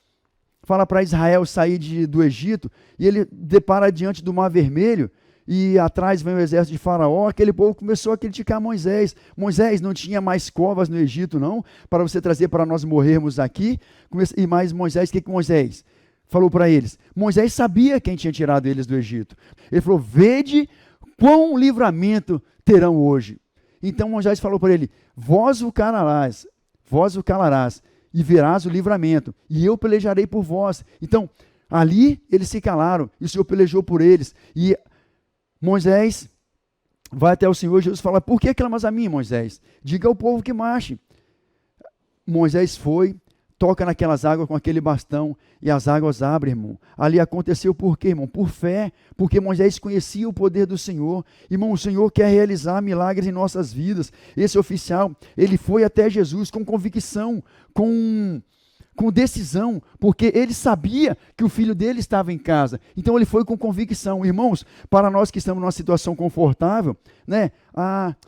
fala para Israel sair do Egito, e ele depara diante do Mar Vermelho, e atrás vem o exército de Faraó, aquele povo começou a criticar Moisés. Moisés, não tinha mais covas no Egito, não, para você trazer para nós morrermos aqui. E mais Moisés, o que Moisés falou para eles? Moisés sabia quem tinha tirado eles do Egito. Ele falou, vede quão livramento terão hoje. Então Moisés falou para ele, vós o calarás, e verás o livramento, e eu pelejarei por vós. Então, ali eles se calaram, e o Senhor pelejou por eles. E Moisés vai até o Senhor, Jesus fala, por que clamas a mim, Moisés? Diga ao povo que marche. Moisés foi, toca naquelas águas com aquele bastão, e as águas abrem, irmão. Ali aconteceu por quê, irmão? Por fé, porque Moisés conhecia o poder do Senhor. Irmão, o Senhor quer realizar milagres em nossas vidas. Esse oficial, ele foi até Jesus com convicção, com decisão, porque ele sabia que o filho dele estava em casa. Então ele foi com convicção. Irmãos, para nós que estamos numa situação confortável, né?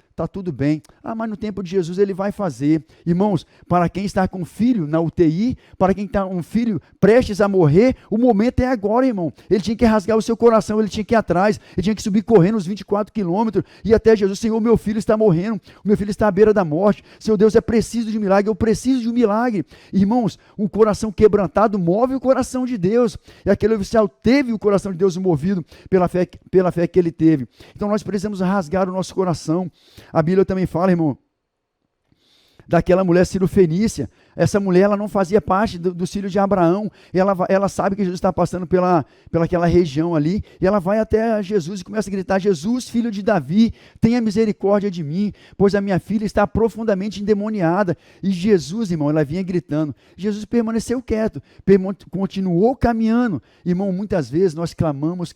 Está tudo bem. Mas no tempo de Jesus ele vai fazer. Irmãos, para quem está com um filho na UTI, para quem está um filho prestes a morrer, o momento é agora, irmão. Ele tinha que rasgar o seu coração, ele tinha que ir atrás, ele tinha que subir correndo os 24 quilômetros, e até Jesus, Senhor, meu filho está morrendo, o meu filho está à beira da morte, Senhor Deus, é preciso de um milagre, eu preciso de um milagre. Irmãos, um coração quebrantado move o coração de Deus, e aquele oficial teve o coração de Deus movido pela fé que ele teve. Então nós precisamos rasgar o nosso coração. A Bíblia também fala, irmão, daquela mulher cirofenícia. essa mulher, ela não fazia parte dos filhos de Abraão, ela sabe que Jesus está passando pelaquela região ali, e ela vai até Jesus e começa a gritar: Jesus, filho de Davi, tenha misericórdia de mim, pois a minha filha está profundamente endemoniada. E Jesus, irmão, ela vinha gritando. Jesus permaneceu quieto, continuou caminhando. Irmão, muitas vezes nós clamamos,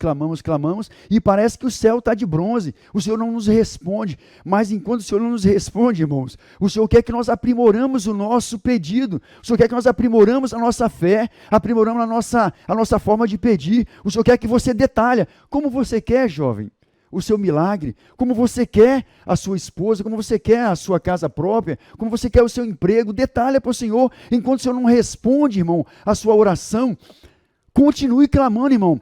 e parece que o céu está de bronze, o Senhor não nos responde, mas enquanto o Senhor não nos responde, irmãos, o Senhor quer que nós aprimoramos o nosso pedido. O Senhor quer que nós aprimoramos a nossa fé, aprimoramos a nossa forma de pedir. O Senhor quer que você detalhe como você quer, jovem, o seu milagre, como você quer a sua esposa, como você quer a sua casa própria, como você quer o seu emprego. Detalhe para o Senhor. Enquanto o Senhor não responde, irmão, a sua oração, continue clamando, irmão.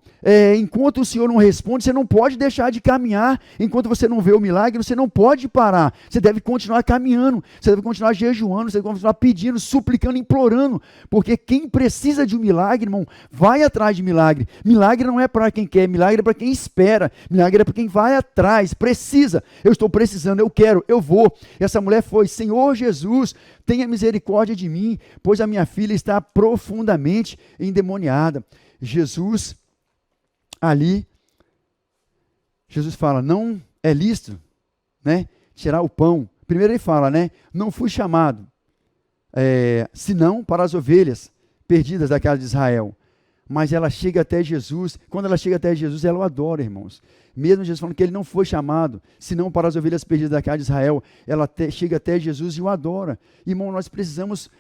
Enquanto o Senhor não responde, você não pode deixar de caminhar. Enquanto você não vê o milagre, você não pode parar. Você deve continuar caminhando, você deve continuar jejuando, você deve continuar pedindo, suplicando, implorando. Porque quem precisa de um milagre, irmão, vai atrás de milagre. Milagre não é para quem quer, milagre é para quem espera. Milagre é para quem vai atrás, precisa. Eu estou precisando, eu quero, eu vou. Essa mulher foi: Senhor Jesus, tenha misericórdia de mim, pois a minha filha está profundamente endemoniada. Jesus fala: não é lícito, né, tirar o pão. Primeiro ele fala, né, não fui chamado, senão para as ovelhas perdidas da casa de Israel. Mas ela chega até Jesus. Quando ela chega até Jesus, ela o adora, irmãos. Mesmo Jesus falando que ele não foi chamado senão para as ovelhas perdidas da casa de Israel, ela chega até Jesus e o adora. Irmão, nós precisamos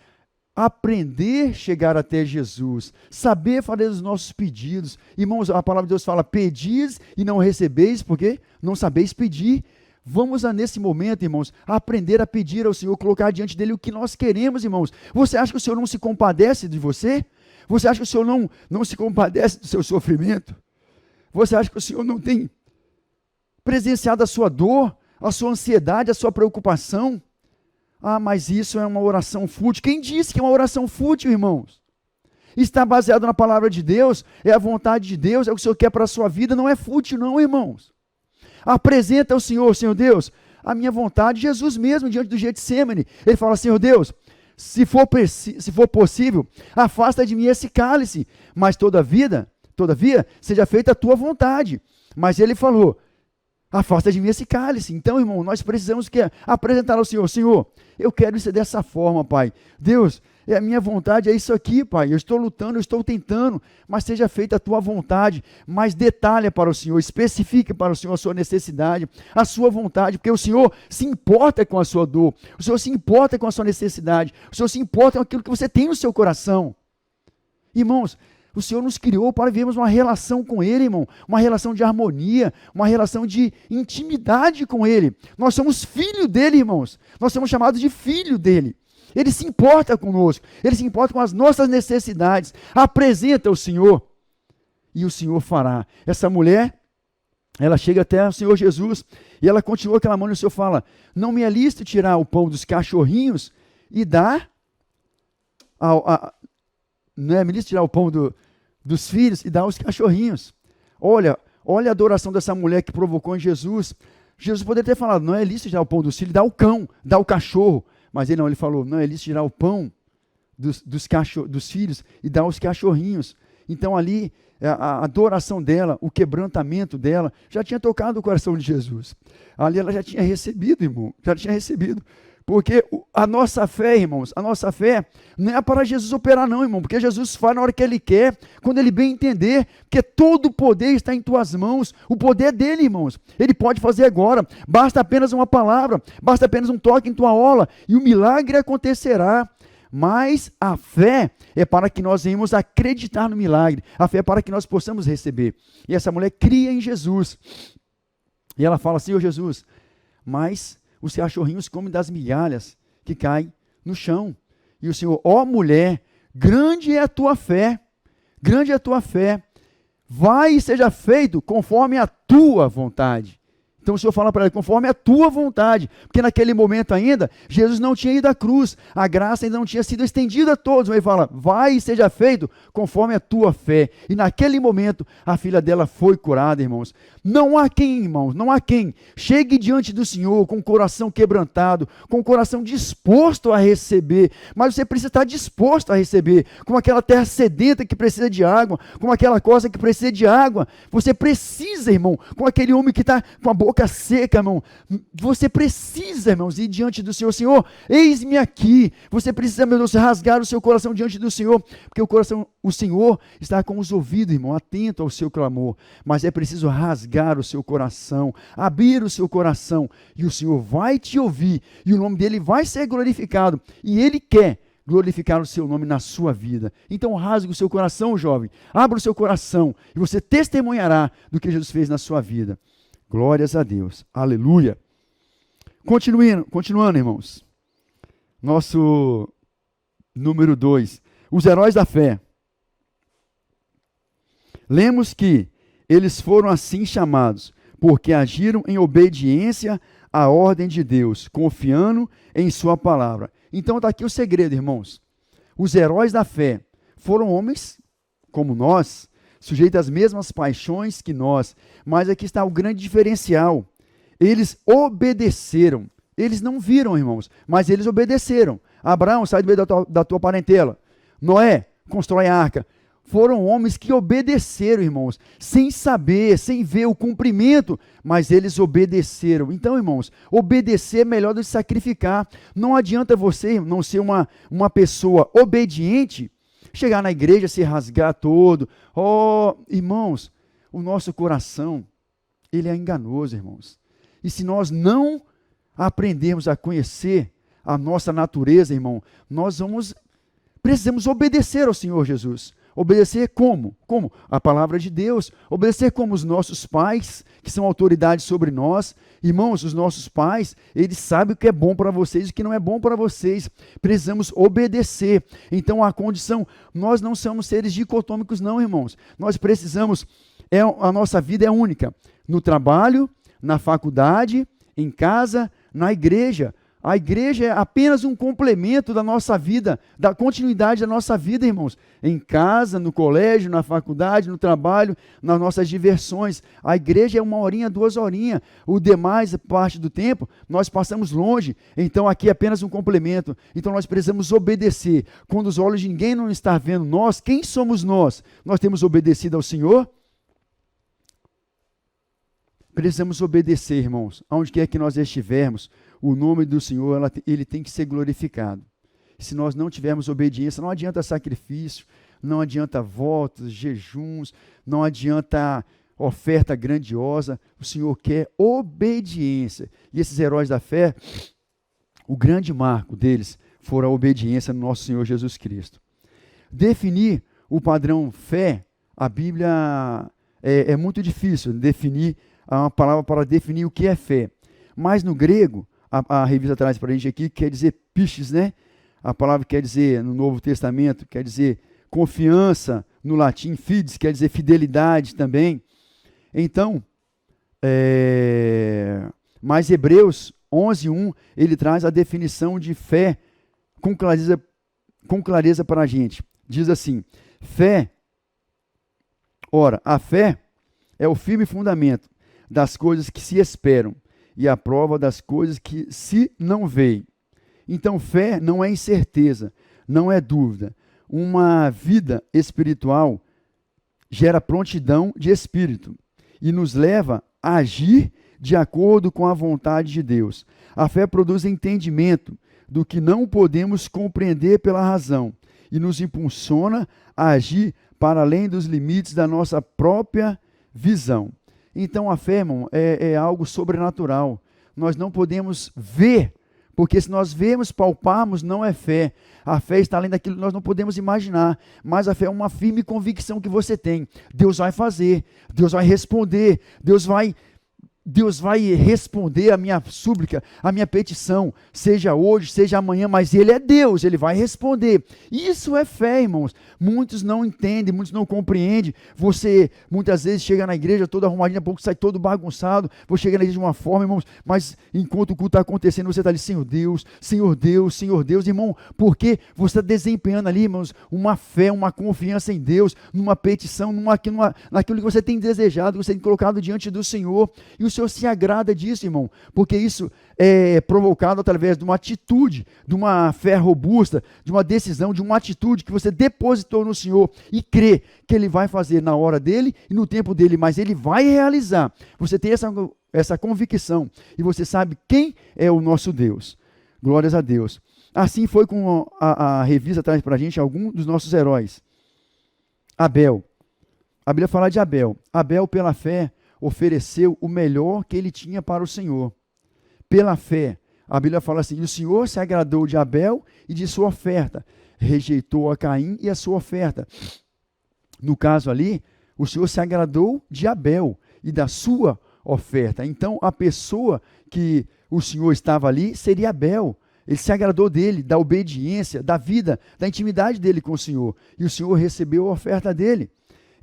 aprender a chegar até Jesus, saber fazer os nossos pedidos. Irmãos, a palavra de Deus fala: pedis e não recebeis, porque não sabeis pedir. Vamos nesse momento, irmãos, aprender a pedir ao Senhor, colocar diante dele o que nós queremos, irmãos. Você acha que o Senhor não se compadece de você? Você acha que o Senhor não se compadece do seu sofrimento? Você acha que o Senhor não tem presenciado a sua dor, a sua ansiedade, a sua preocupação? Ah, mas isso é uma oração fútil. Quem disse que é uma oração fútil, irmãos? Está baseado na palavra de Deus, é a vontade de Deus, é o que o Senhor quer para a sua vida, não é fútil não, irmãos. Apresenta ao Senhor: Senhor Deus, a minha vontade. Jesus mesmo, diante do Getsêmani, ele fala: Senhor Deus, se for possível, afasta de mim esse cálice, mas todavia, seja feita a tua vontade. Mas ele falou: afasta de mim esse cálice. Então, irmão, nós precisamos apresentar ao Senhor: Senhor, eu quero isso dessa forma, Pai. Deus, a minha vontade é isso aqui, Pai. Eu estou lutando, eu estou tentando, mas seja feita a tua vontade. Mas detalhe para o Senhor, especifique para o Senhor a sua necessidade, a sua vontade, porque o Senhor se importa com a sua dor, o Senhor se importa com a sua necessidade, o Senhor se importa com aquilo que você tem no seu coração. Irmãos, o Senhor nos criou para vivermos uma relação com Ele, irmão, uma relação de harmonia, uma relação de intimidade com Ele. Nós somos filho dEle, irmãos, nós somos chamados de filho dEle. Ele se importa conosco, Ele se importa com as nossas necessidades. Apresenta ao Senhor e o Senhor fará. Essa mulher, ela chega até o Senhor Jesus e ela continua clamando, e o Senhor fala: não me é lícito tirar o pão dos cachorrinhos e dar não é lícito tirar o pão dos filhos e dar aos cachorrinhos. Olha a adoração dessa mulher que provocou em Jesus. Jesus poderia ter falado: não é lícito tirar o pão dos filhos, dá o cão, dá o cachorro. Mas ele falou: não é lícito tirar o pão dos filhos e dar aos cachorrinhos. Então ali, a adoração dela, o quebrantamento dela, já tinha tocado o coração de Jesus. Ali ela já tinha recebido, irmão, já tinha recebido. Porque a nossa fé, irmãos, a nossa fé não é para Jesus operar não, irmão, porque Jesus faz na hora que Ele quer, quando Ele bem entender, porque todo o poder está em tuas mãos, o poder é dEle, irmãos. Ele pode fazer agora, basta apenas uma palavra, basta apenas um toque em tua orla, e o milagre acontecerá. Mas a fé é para que nós venhamos acreditar no milagre, a fé é para que nós possamos receber. E essa mulher cria em Jesus, e ela fala: Senhor Jesus, mas os cachorrinhos comem das migalhas que caem no chão. E o Senhor: ó mulher, grande é a tua fé, vai e seja feito conforme a tua vontade. Então o Senhor fala para ela, conforme a tua vontade, porque naquele momento ainda, Jesus não tinha ido à cruz, a graça ainda não tinha sido estendida a todos, mas ele fala, vai e seja feito conforme a tua fé. E naquele momento, a filha dela foi curada, irmãos. Não há quem, irmãos, não há quem chegue diante do Senhor com o coração quebrantado, com o coração disposto a receber, mas você precisa estar disposto a receber, como aquela terra sedenta que precisa de água, como aquela costa que precisa de água. Você precisa, irmão, com aquele homem que está com a boca seca, irmão, você precisa, irmãos, ir diante do Senhor. Senhor, eis-me aqui. Você precisa, meu Deus, rasgar o seu coração diante do Senhor, porque o Senhor está com os ouvidos, irmão, atento ao seu clamor, mas é preciso rasgar o seu coração, abrir o seu coração, e o Senhor vai te ouvir, e o nome dele vai ser glorificado, e ele quer glorificar o seu nome na sua vida. Então rasgue o seu coração, jovem, abra o seu coração, e você testemunhará do que Jesus fez na sua vida. Glórias a Deus, aleluia. Continuando, irmãos, nosso número 2, os heróis da fé. Lemos que eles foram assim chamados, porque agiram em obediência à ordem de Deus, confiando em sua palavra. Então está aqui o segredo, irmãos. Os heróis da fé foram homens como nós, sujeitos às mesmas paixões que nós, mas aqui está o grande diferencial. Eles obedeceram. Eles não viram, irmãos, mas eles obedeceram. Abraão, sai do meio da tua parentela. Noé, constrói a arca. Foram homens que obedeceram, irmãos, sem saber, sem ver o cumprimento, mas eles obedeceram. Então, irmãos, obedecer é melhor do que sacrificar. Não adianta você não ser uma pessoa obediente, chegar na igreja, se rasgar todo. Oh, irmãos, o nosso coração, ele é enganoso, irmãos. E se nós não aprendermos a conhecer a nossa natureza, irmão, precisamos obedecer ao Senhor Jesus. Obedecer como? Como? A palavra de Deus. Obedecer como os nossos pais, que são autoridades sobre nós. Irmãos, os nossos pais, eles sabem o que é bom para vocês e o que não é bom para vocês. Precisamos obedecer. Então, a condição, nós não somos seres dicotômicos não, irmãos. Nós precisamos, a nossa vida é única. No trabalho, na faculdade, em casa, na igreja. A igreja é apenas um complemento da nossa vida, da continuidade da nossa vida, irmãos. Em casa, no colégio, na faculdade, no trabalho, nas nossas diversões. A igreja é 1 horinha, 2 horinhas. O demais, parte do tempo, nós passamos longe. Então aqui é apenas um complemento. Então nós precisamos obedecer. Quando os olhos de ninguém não estão vendo nós, quem somos nós? Nós temos obedecido ao Senhor? Precisamos obedecer, irmãos, aonde quer que nós estivermos. O nome do Senhor, ele tem que ser glorificado. Se nós não tivermos obediência, não adianta sacrifício, não adianta votos, jejuns, não adianta oferta grandiosa. O Senhor quer obediência. E esses heróis da fé, o grande marco deles foi a obediência no nosso Senhor Jesus Cristo. Definir o padrão fé, a Bíblia é muito difícil definir, uma palavra para definir o que é fé. Mas no grego, a revista traz para a gente aqui, quer dizer pistes, né? A palavra quer dizer, no Novo Testamento, quer dizer confiança, no latim fides, quer dizer fidelidade também. Então, mas Hebreus 11:1, ele traz a definição de fé com clareza para a gente. Diz assim, a fé é o firme fundamento das coisas que se esperam, e a prova das coisas que se não veem. Então, fé não é incerteza, não é dúvida. Uma vida espiritual gera prontidão de espírito e nos leva a agir de acordo com a vontade de Deus. A fé produz entendimento do que não podemos compreender pela razão e nos impulsiona a agir para além dos limites da nossa própria visão. Então a fé, irmão, é algo sobrenatural. Nós não podemos ver, porque se nós vemos, palparmos, não é fé. A fé está além daquilo que nós não podemos imaginar. Mas a fé é uma firme convicção que você tem. Deus vai fazer, Deus vai responder, Deus vai Deus vai responder a minha súplica, a minha petição, seja hoje, seja amanhã, mas Ele é Deus, Ele vai responder. Isso é fé, irmãos. Muitos não entendem, muitos não compreendem. Você muitas vezes chega na igreja todo arrumadinho, a pouco sai todo bagunçado, você chega na igreja de uma forma, irmãos, mas enquanto o culto está acontecendo, você está ali, Senhor Deus, Senhor Deus, Senhor Deus, irmão, porque você está desempenhando ali, irmãos, uma fé, uma confiança em Deus, numa petição, naquilo que você tem desejado, que você tem colocado diante do Senhor, e o Senhor se agrada disso, irmão, porque isso é provocado através de uma atitude, de uma fé robusta, de uma decisão, de uma atitude que você depositou no Senhor e crê que Ele vai fazer na hora dEle e no tempo dEle, mas Ele vai realizar. Você tem essa convicção e você sabe quem é o nosso Deus. Glórias a Deus. Assim foi com a revista traz para a gente alguns dos nossos heróis. Abel. A Bíblia fala de Abel. Abel, pela fé, ofereceu o melhor que ele tinha para o Senhor. Pela fé, a Bíblia fala assim, o Senhor se agradou de Abel e de sua oferta, rejeitou a Caim e a sua oferta. No caso ali, o Senhor se agradou de Abel e da sua oferta. Então, a pessoa que o Senhor estava ali seria Abel. Ele se agradou dele, da obediência, da vida, da intimidade dele com o Senhor. E o Senhor recebeu a oferta dele.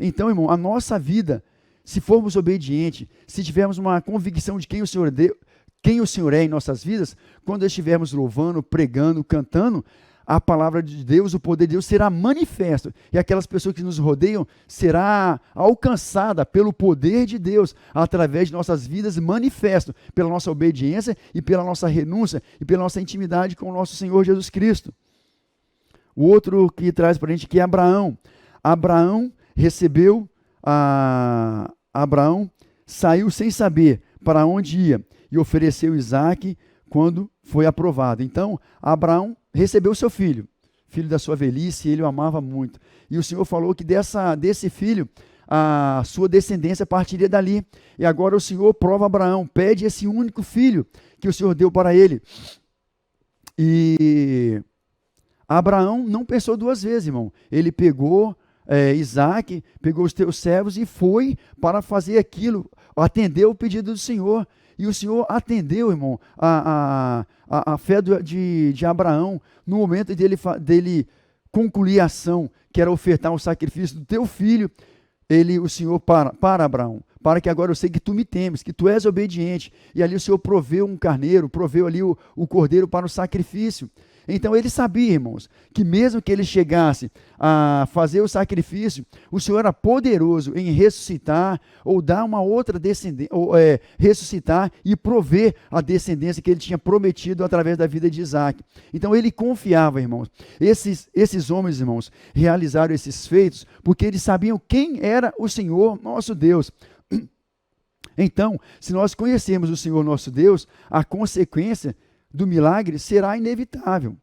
Então, irmão, a nossa vida, se formos obedientes, se tivermos uma convicção de quem o Senhor é em nossas vidas, quando estivermos louvando, pregando, cantando, a palavra de Deus, o poder de Deus será manifesto. E aquelas pessoas que nos rodeiam será alcançada pelo poder de Deus, através de nossas vidas manifesto, pela nossa obediência e pela nossa renúncia e pela nossa intimidade com o nosso Senhor Jesus Cristo. O outro que traz para a gente que é Abraão. Abraão recebeu Abraão saiu sem saber para onde ia e ofereceu Isaque quando foi aprovado. Então, Abraão recebeu seu filho da sua velhice, e ele o amava muito. E o Senhor falou que desse filho, a sua descendência partiria dali. E agora o Senhor prova Abraão, pede esse único filho que o Senhor deu para ele. E Abraão não pensou duas vezes, irmão. Ele pegou Isaque, pegou os teus servos e foi para fazer aquilo, atendeu o pedido do Senhor. E o Senhor atendeu, irmão, a fé de Abraão, no momento dele concluir a ação, que era ofertar o sacrifício do teu filho. O Senhor para Abraão, para que agora eu sei que tu me temes, que tu és obediente. E ali o Senhor proveu um carneiro, proveu ali o cordeiro para o sacrifício. Então ele sabia, irmãos, que mesmo que ele chegasse a fazer o sacrifício, o Senhor era poderoso em ressuscitar ou dar uma outra descendência, ressuscitar e prover a descendência que ele tinha prometido através da vida de Isaque. Então ele confiava, irmãos. Esses homens, irmãos, realizaram esses feitos porque eles sabiam quem era o Senhor, nosso Deus. Então, se nós conhecermos o Senhor nosso Deus, a consequência do milagre será inevitável.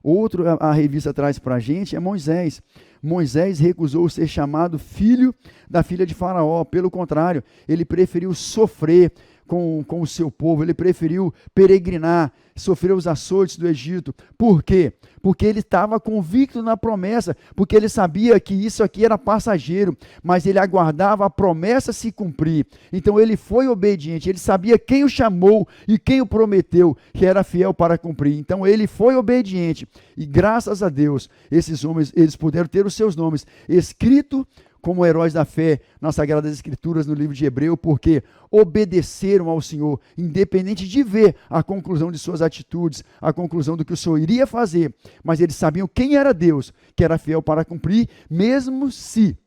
Outro, a revista traz para a gente, é Moisés. Moisés recusou ser chamado filho da filha de Faraó. Pelo contrário, ele preferiu sofrer com o seu povo, ele preferiu peregrinar, sofrer os açoites do Egito. Por quê? Porque ele estava convicto na promessa, porque ele sabia que isso aqui era passageiro, mas ele aguardava a promessa se cumprir. Então ele foi obediente, ele sabia quem o chamou e quem o prometeu, que era fiel para cumprir. Então ele foi obediente e graças a Deus, esses homens, eles puderam ter os seus nomes escritos como heróis da fé nas Sagradas Escrituras, no livro de Hebreu, porque obedeceram ao Senhor, independente de ver a conclusão de suas atitudes, a conclusão do que o Senhor iria fazer, mas eles sabiam quem era Deus, que era fiel para cumprir, mesmo se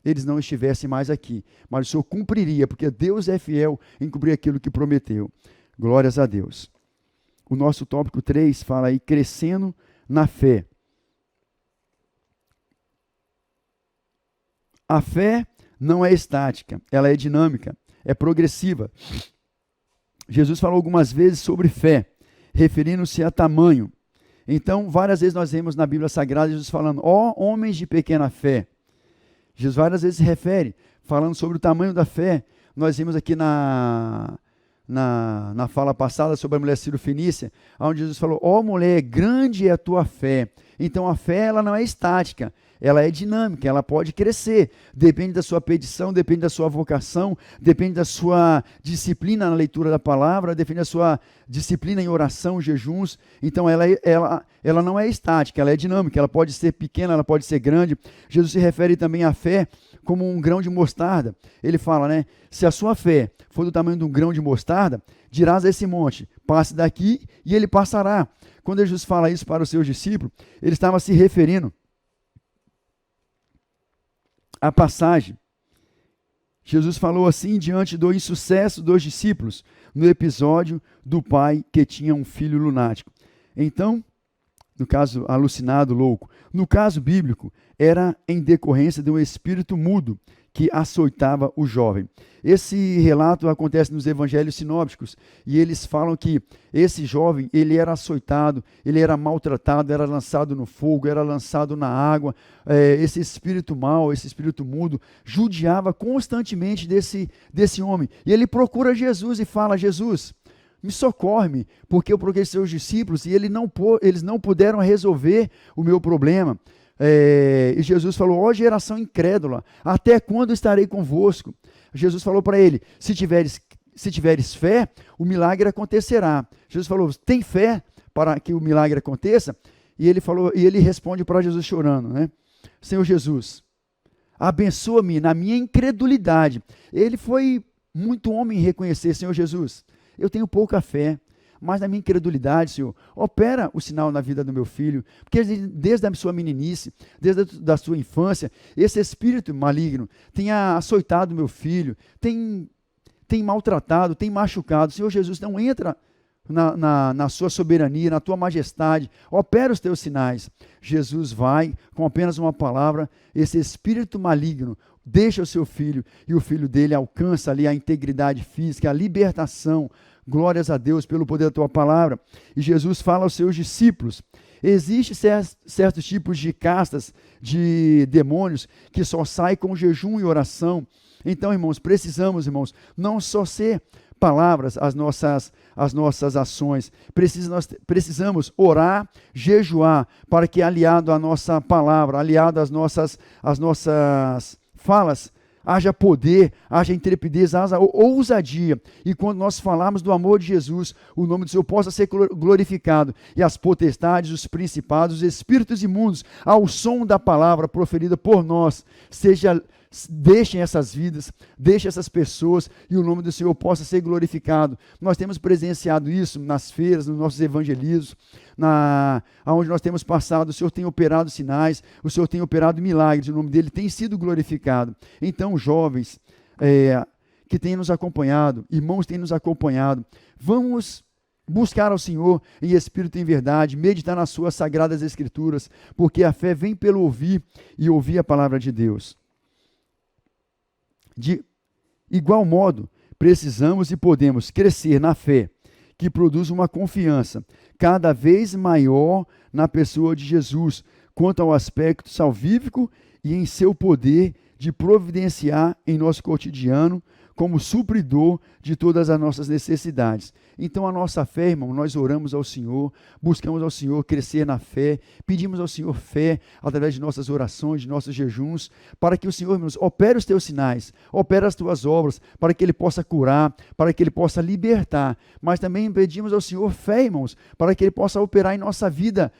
eles não estivessem mais aqui, mas o Senhor cumpriria, porque Deus é fiel em cumprir aquilo que prometeu. Glórias a Deus. O nosso tópico 3 fala aí, crescendo na fé. A fé não é estática, ela é dinâmica, é progressiva. Jesus falou algumas vezes sobre fé, referindo-se a tamanho. Então, várias vezes nós vemos na Bíblia Sagrada Jesus falando, ó homens de pequena fé. Jesus várias vezes se refere, falando sobre o tamanho da fé. Nós vimos aqui na fala passada sobre a mulher Ciro-fenícia, onde Jesus falou, ó mulher, grande é a tua fé. Então a fé ela não é estática, ela é dinâmica, ela pode crescer, depende da sua petição, depende da sua vocação, depende da sua disciplina na leitura da palavra, depende da sua disciplina em oração, jejuns. Então ela não é estática, ela é dinâmica, ela pode ser pequena, ela pode ser grande. Jesus se refere também à fé como um grão de mostarda. Ele fala, né? Se a sua fé for do tamanho de um grão de mostarda, dirás a esse monte, passe daqui e ele passará. Quando Jesus fala isso para os seus discípulos, ele estava se referindo à passagem. Jesus falou assim diante do insucesso dos discípulos, no episódio do pai que tinha um filho lunático. Então, no caso alucinado, louco, no caso bíblico, era em decorrência de um espírito mudo que açoitava o jovem. Esse relato acontece nos evangelhos sinópticos e eles falam que esse jovem, ele era açoitado, ele era maltratado, era lançado no fogo, era lançado na água. Esse espírito mau, esse espírito mudo, judiava constantemente desse homem. E ele procura Jesus e fala, Jesus, me socorre-me, porque eu procurei seus discípulos e eles não puderam resolver o meu problema. E Jesus falou, ó geração incrédula, até quando estarei convosco? Jesus falou para ele, se tiveres fé, o milagre acontecerá. Jesus falou, tem fé para que o milagre aconteça? E ele responde para Jesus chorando, né? Senhor Jesus, abençoa-me na minha incredulidade. Ele foi muito homem em reconhecer, Senhor Jesus, eu tenho pouca fé, mas na minha incredulidade, Senhor, opera o sinal na vida do meu filho, porque desde a sua meninice, desde a sua infância, esse espírito maligno tem açoitado meu filho, tem maltratado, tem machucado. Senhor Jesus, não entra na sua soberania, na tua majestade, opera os teus sinais. Jesus vai, com apenas uma palavra, esse espírito maligno deixa o seu filho, e o filho dele alcança ali a integridade física, a libertação. Glórias a Deus pelo poder da tua palavra. E Jesus fala aos seus discípulos, existem certos tipos de castas de demônios que só saem com jejum e oração. Então, irmãos, precisamos, não só ser palavras as nossas ações, nós precisamos orar, jejuar, para que aliado à nossa palavra, aliado às nossas falas, haja poder, haja intrepidez, haja ousadia. E quando nós falarmos do amor de Jesus, o nome do Senhor possa ser glorificado. E as potestades, os principados, os espíritos imundos, ao som da palavra proferida por nós, deixem essas vidas, deixem essas pessoas, e o nome do Senhor possa ser glorificado. Nós temos presenciado isso nas feiras, nos nossos evangelismos, onde nós temos passado, o Senhor tem operado sinais, o Senhor tem operado milagres, o nome dele tem sido glorificado. Então, jovens que têm nos acompanhado, irmãos que têm nos acompanhado, vamos buscar ao Senhor em espírito e em verdade, meditar nas suas sagradas escrituras, porque a fé vem pelo ouvir e ouvir a palavra de Deus. De igual modo, precisamos e podemos crescer na fé, que produz uma confiança cada vez maior na pessoa de Jesus, quanto ao aspecto salvífico e em seu poder de providenciar em nosso cotidiano como supridor de todas as nossas necessidades. Então a nossa fé, irmão, nós oramos ao Senhor, buscamos ao Senhor crescer na fé, pedimos ao Senhor fé através de nossas orações, de nossos jejuns, para que o Senhor, irmãos, opere os teus sinais, opere as tuas obras, para que Ele possa curar, para que Ele possa libertar. Mas também pedimos ao Senhor fé, irmãos, para que Ele possa operar em nossa vida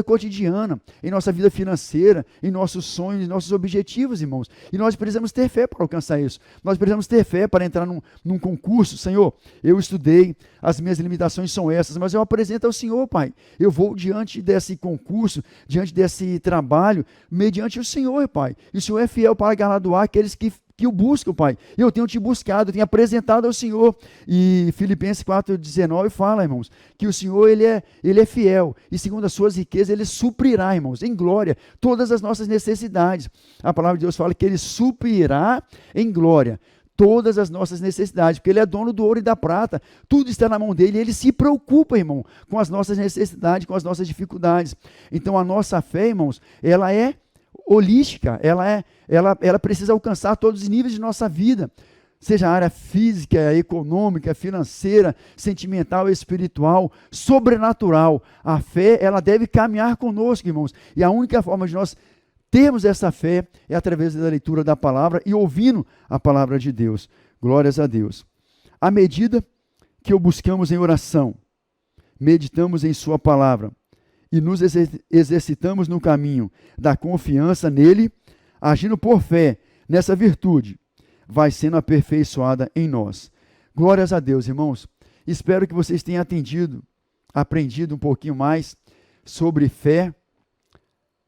cotidiana, em nossa vida financeira, em nossos sonhos, em nossos objetivos, irmãos. E nós precisamos ter fé para alcançar isso. Nós precisamos ter fé para entrar num concurso. Senhor, eu estudei, as minhas limitações são essas, mas eu apresento ao Senhor, Pai. Eu vou diante desse concurso, diante desse trabalho, mediante o Senhor, Pai. E o Senhor é fiel para galardoar aqueles que o buscam, Pai. Eu tenho te buscado, eu tenho apresentado ao Senhor. E Filipenses 4,19 fala, irmãos, que o Senhor, ele é fiel, e segundo as suas riquezas, Ele suprirá, irmãos, em glória, todas as nossas necessidades. A palavra de Deus fala que Ele suprirá em glória todas as nossas necessidades, porque Ele é dono do ouro e da prata, tudo está na mão dEle, e Ele se preocupa, irmão, com as nossas necessidades, com as nossas dificuldades. Então a nossa fé, irmãos, ela é holística, ela precisa alcançar todos os níveis de nossa vida, seja a área física, econômica, financeira, sentimental, espiritual, sobrenatural. A fé, ela deve caminhar conosco, irmãos, e a única forma de nós termos essa fé é através da leitura da palavra e ouvindo a palavra de Deus. Glórias a Deus. À medida que o buscamos em oração, meditamos em sua palavra e nos exercitamos no caminho da confiança nele, agindo por fé nessa virtude, vai sendo aperfeiçoada em nós. Glórias a Deus, irmãos. Espero que vocês tenham aprendido um pouquinho mais sobre fé,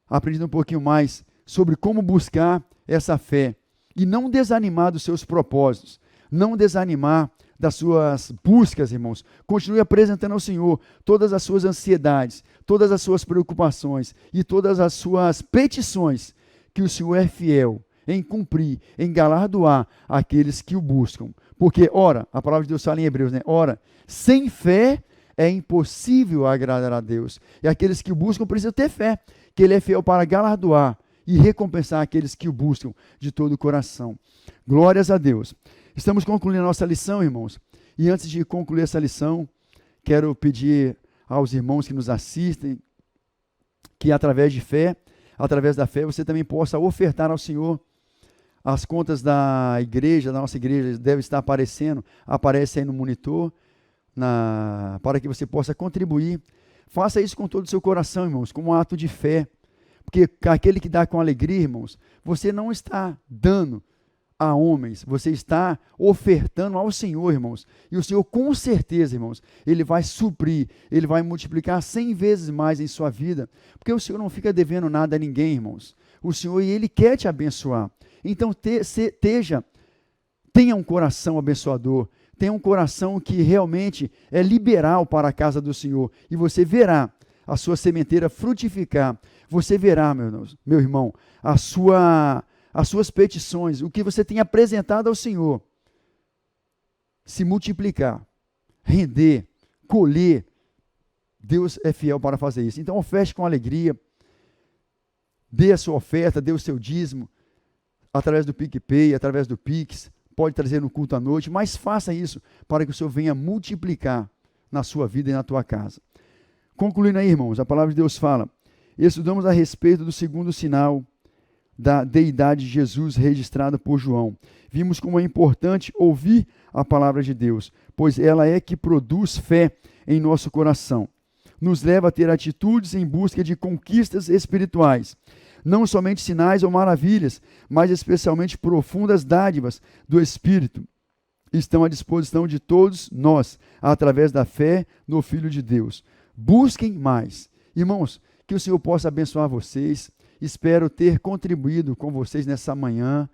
aprendido um pouquinho mais sobre como buscar essa fé e não desanimar dos seus propósitos, não desanimar das suas buscas, irmãos. Continue apresentando ao Senhor todas as suas ansiedades, todas as suas preocupações e todas as suas petições, que o Senhor é fiel em cumprir, em galardoar aqueles que o buscam. Porque, ora, a palavra de Deus fala em Hebreus, né? Ora, sem fé é impossível agradar a Deus. E aqueles que o buscam precisam ter fé, que Ele é fiel para galardoar e recompensar aqueles que o buscam de todo o coração. Glórias a Deus. Estamos concluindo a nossa lição, irmãos. E antes de concluir essa lição, quero pedir aos irmãos que nos assistem, que através da fé, você também possa ofertar ao Senhor. As contas da igreja, da nossa igreja, devem estar aparece aí no monitor, para que você possa contribuir. Faça isso com todo o seu coração, irmãos, como um ato de fé. Porque aquele que dá com alegria, irmãos, você não está dando a homens, você está ofertando ao Senhor, irmãos. E o Senhor, com certeza, irmãos, Ele vai suprir, Ele vai multiplicar 100 vezes mais em sua vida. Porque o Senhor não fica devendo nada a ninguém, irmãos. O Senhor, Ele quer te abençoar. Então, tenha um coração abençoador, tenha um coração que realmente é liberal para a casa do Senhor, e você verá a sua sementeira frutificar, você verá, meu irmão, as suas petições, o que você tem apresentado ao Senhor, se multiplicar, render, colher. Deus é fiel para fazer isso. Então, oferte com alegria, dê a sua oferta, dê o seu dízimo, através do PicPay, através do Pix, pode trazer no culto à noite, mas faça isso para que o Senhor venha multiplicar na sua vida e na tua casa. Concluindo aí, irmãos, a palavra de Deus fala: estudamos a respeito do segundo sinal da deidade de Jesus registrado por João. Vimos como é importante ouvir a palavra de Deus, pois ela é que produz fé em nosso coração. Nos leva a ter atitudes em busca de conquistas espirituais. Não somente sinais ou maravilhas, mas especialmente profundas dádivas do Espírito estão à disposição de todos nós, através da fé no Filho de Deus. Busquem mais. Irmãos, que o Senhor possa abençoar vocês. Espero ter contribuído com vocês nessa manhã.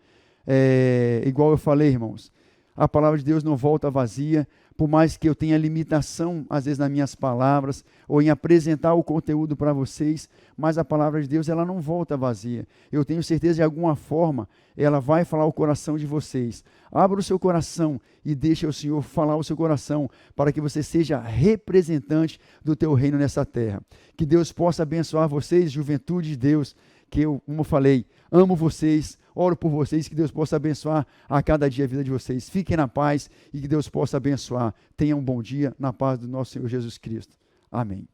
Igual eu falei, irmãos, a palavra de Deus não volta vazia, por mais que eu tenha limitação, às vezes, nas minhas palavras, ou em apresentar o conteúdo para vocês, mas a palavra de Deus, ela não volta vazia. Eu tenho certeza, de alguma forma, ela vai falar o coração de vocês. Abra o seu coração e deixe o Senhor falar o seu coração, para que você seja representante do teu reino nessa terra. Que Deus possa abençoar vocês, juventude de Deus, que eu, como eu falei, amo vocês, oro por vocês, que Deus possa abençoar a cada dia a vida de vocês. Fiquem na paz e que Deus possa abençoar. Tenham um bom dia na paz do nosso Senhor Jesus Cristo. Amém.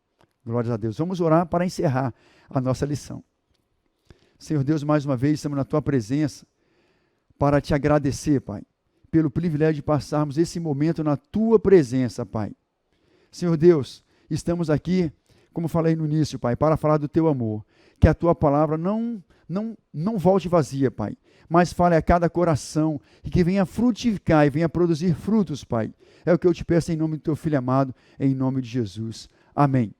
Glórias a Deus. Vamos orar para encerrar a nossa lição. Senhor Deus, mais uma vez estamos na Tua presença para Te agradecer, Pai, pelo privilégio de passarmos esse momento na Tua presença, Pai. Senhor Deus, estamos aqui, como falei no início, Pai, para falar do Teu amor. Que a Tua palavra não volte vazia, Pai, mas fale a cada coração e que venha frutificar e venha produzir frutos, Pai. É o que eu te peço em nome do Teu Filho amado, em nome de Jesus. Amém.